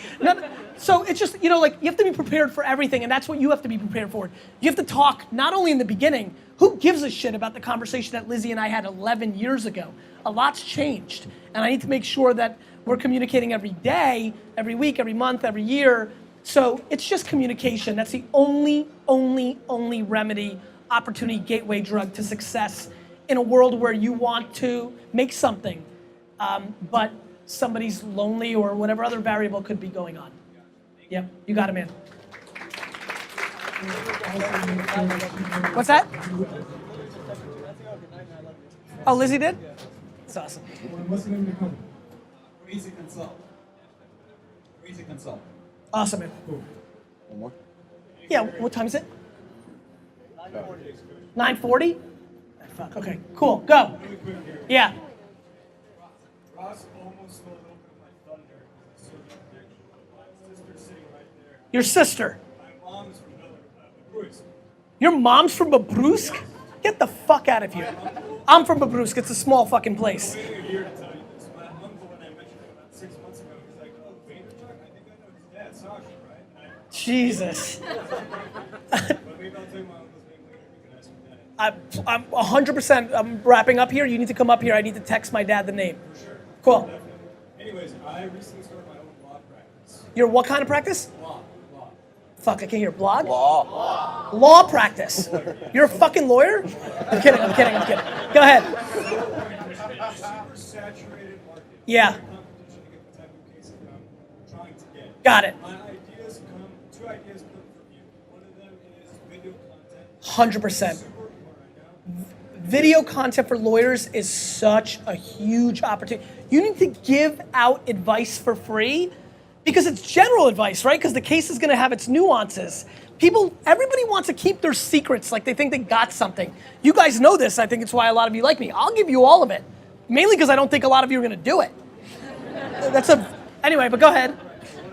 so it's just, you know, like, you have to be prepared for everything, and that's what you have to be prepared for. You have to talk not only in the beginning. Who gives a shit about the conversation that Lizzie and I had 11 years ago? A lot's changed, and I need to make sure that we're communicating every day, every week, every month, every year. So it's just communication. That's the only remedy, opportunity, gateway drug to success in a world where you want to make something, but somebody's lonely or whatever other variable could be going on. Yep, you got it, man. What's that? Oh, Lizzie did? That's awesome. What's the name of the company? Consult. Awesome, man. One more? Yeah, what time is it? 9:40? Fuck, okay, cool, go. Yeah. Ross almost stole a little bit of my thunder. My sister's sitting right there. Your sister? My mom's from Babruysk. Your mom's from Babruysk? Get the fuck out of here. I'm from Babruysk, it's a small fucking place. I'm waiting a year to tell you this. My uncle, when I met you about 6 months ago, he's like, oh, Vaynerchuk? I think I know his dad, Sasha, right? Jesus. But maybe I'll tell you my uncle's name later. You can ask me that. I'm 100%, I'm wrapping up here. You need to come up here. I need to text my dad the name. For sure. Cool. Definitely. Anyways, I recently started my own blog practice. Your what kind of practice? Law. Fuck, I can't hear. Blog? Law practice. You're a fucking lawyer? I'm kidding. Go ahead. Super saturated market. Yeah. Competition to get the type of cases that I'm trying to get. Got it. My ideas come, 2 ideas come from you. One of them is video content. 100%. Super important right now. Video content for lawyers is such a huge opportunity. You need to give out advice for free because it's general advice, right? Because the case is going to have its nuances. Everybody wants to keep their secrets like they think they got something. You guys know this. I think it's why a lot of you like me. I'll give you all of it. Mainly because I don't think a lot of you are going to do it. Anyway, but go ahead. One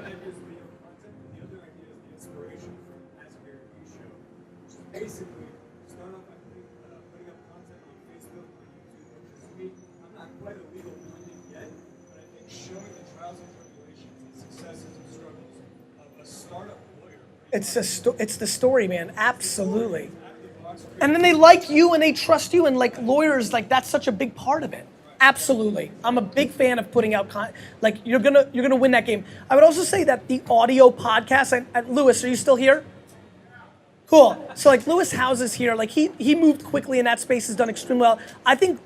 idea is video content, and the other idea is the inspiration from GaryVee show. Which is basically start off by putting up content on Facebook, on YouTube, which is me. I'm not quite a legal pundit yet, but I think showing the trials and tribulations, the successes and struggles of a startup lawyer. It's the story, man. Absolutely. And then they like you and they trust you, and like lawyers, like that's such a big part of it. Absolutely. I'm a big fan of putting out you're gonna win that game. I would also say that the audio podcast, Lewis, are you still here? Cool. So like Lewis House is here. Like he moved quickly in that space, has done extremely well. I think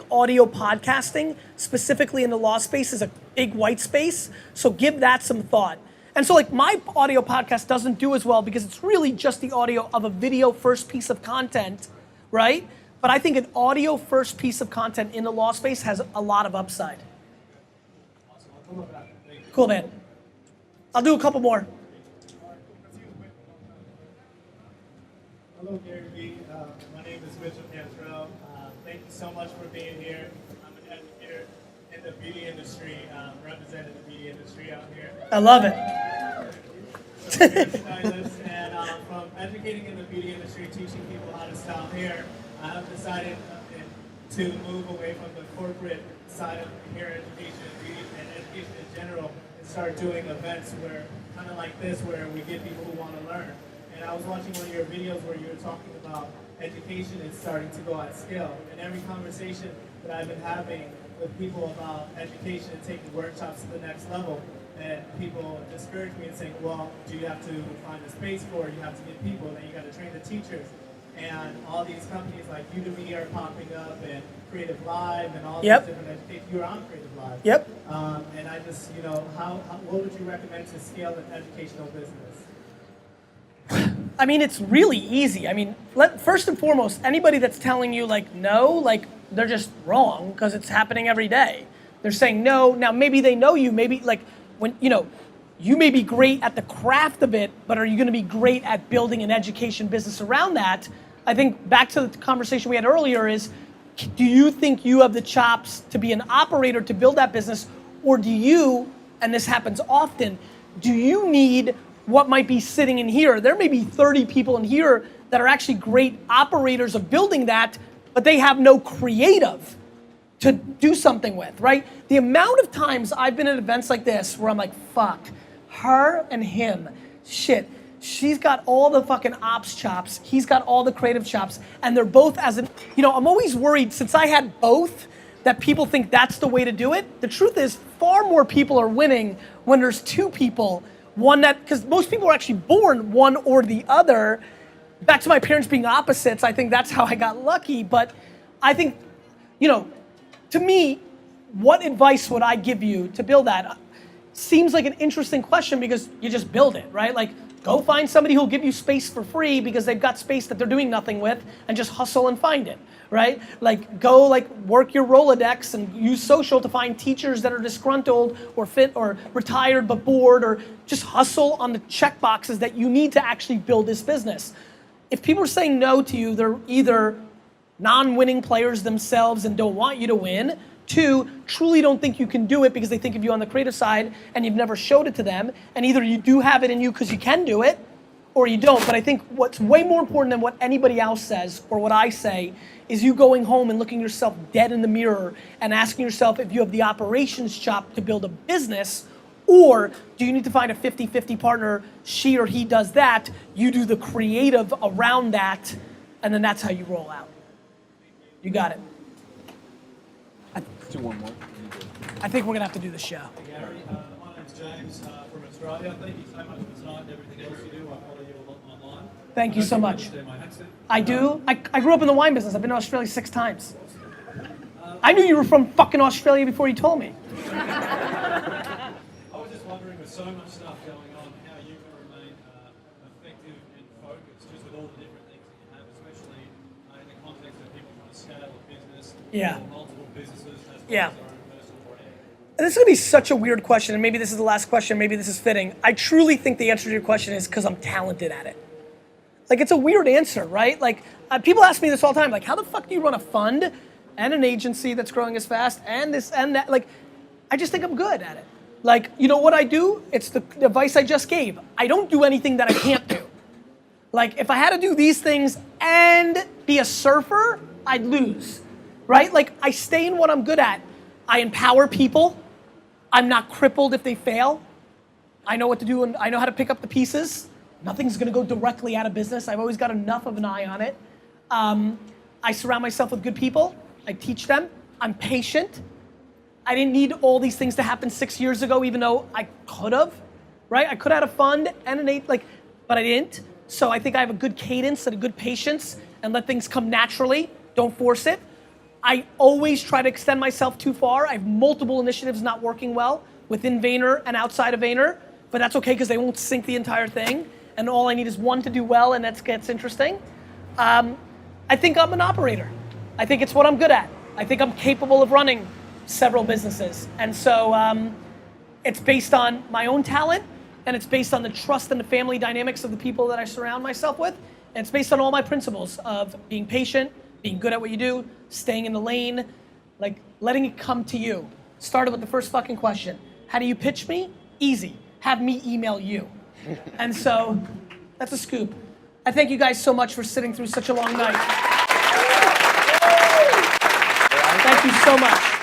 audio podcasting, specifically in the law space, is a big white space. So give that some thought. And so like my audio podcast doesn't do as well because it's really just the audio of a video first piece of content, right? But I think an audio first piece of content in the law space has a lot of upside. Cool, man. I'll do a couple more. Hello, GaryVee. My name is Mitchell Cantrell. Thank you so much for being here. I'm an educator in the beauty industry, representing the beauty industry out here. I love it. And from educating in the beauty industry, teaching people how to style hair, I have decided in to move away from the corporate side of higher education and education in general and start doing events where, kind of like this, where we get people who want to learn. And I was watching one of your videos where you were talking about education is starting to go at scale. And every conversation that I've been having with people about education and taking workshops to the next level, and people discourage me and saying, well, do you have to find a space for it? You have to get people, then you got to train the teachers. And all these companies like Udemy are popping up, and Creative Live, and all these different education. You're on Creative Live. Yep. And I just, you know, what would you recommend to scale an educational business? I mean, it's really easy. I mean, first and foremost, anybody that's telling you like no, like they're just wrong because it's happening every day. They're saying no. Now maybe they know you. Maybe like when you may be great at the craft of it, but are you going to be great at building an education business around that? I think back to the conversation we had earlier is, do you think you have the chops to be an operator to build that business, or do you, and this happens often, do you need what might be sitting in here? There may be 30 people in here that are actually great operators of building that, but they have no creative to do something with, right? The amount of times I've been at events like this where I'm like, fuck, her and him, shit, she's got all the fucking ops chops, he's got all the creative chops, and they're both I'm always worried, since I had both, that people think that's the way to do it. The truth is, far more people are winning when there's two people, because most people are actually born one or the other. Back to my parents being opposites, I think that's how I got lucky, but I think, to me, what advice would I give you to build that? Seems like an interesting question because you just build it, right? Like, go find somebody who'll give you space for free because they've got space that they're doing nothing with, and just hustle and find it, right? Like, go work your Rolodex and use social to find teachers that are disgruntled or fit or retired but bored, or just hustle on the check boxes that you need to actually build this business. If people are saying no to you, they're either non-winning players themselves and don't want you to win. Two, truly don't think you can do it because they think of you on the creative side and you've never showed it to them. And either you do have it in you because you can do it, or you don't. But I think what's way more important than what anybody else says or what I say is you going home and looking yourself dead in the mirror and asking yourself if you have the operations chop to build a business, or do you need to find a 50-50 partner, she or he does that, you do the creative around that, and then that's how you roll out. You got it. Do one more. I think we're gonna have to do the show. Hey Gary, my name's James from Australia. Thank you so much for tonight and everything else you do. I follow you a lot online. Thank you so much. I do. I grew up in the wine business. I've been to Australia 6 times. I knew you were from fucking Australia before you told me. I was just wondering, with so much stuff going on, how you can remain effective and focused just with all the different things that you have, especially in the context of people trying to scale a business, multiple businesses, as well as their own personal brand. This is gonna be such a weird question, and maybe this is the last question, maybe this is fitting. I truly think the answer to your question is because I'm talented at it. Like, it's a weird answer, right? Like, people ask me this all the time, like, how the fuck do you run a fund and an agency that's growing as fast and this and that? Like, I just think I'm good at it. Like, you know what I do? It's the advice I just gave. I don't do anything that I can't do. Like, if I had to do these things and be a surfer, I'd lose, right? Like, I stay in what I'm good at. I empower people. I'm not crippled if they fail. I know what to do and I know how to pick up the pieces. Nothing's gonna go directly out of business. I've always got enough of an eye on it. I surround myself with good people. I teach them. I'm patient. I didn't need all these things to happen 6 years ago, even though I could have, right? I could have had a fund and but I didn't. So I think I have a good cadence and a good patience and let things come naturally. Don't force it. I always try to extend myself too far. I have multiple initiatives not working well within Vayner and outside of Vayner, but that's okay because they won't sink the entire thing. And all I need is one to do well, and that gets interesting. I think I'm an operator. I think it's what I'm good at. I think I'm capable of running several businesses. And so it's based on my own talent, and it's based on the trust and the family dynamics of the people that I surround myself with. And it's based on all my principles of being patient, being good at what you do, staying in the lane, like letting it come to you. Started with the first fucking question. How do you pitch me? Easy. Have me email you. And so that's a scoop. I thank you guys so much for sitting through such a long night. Thank you so much.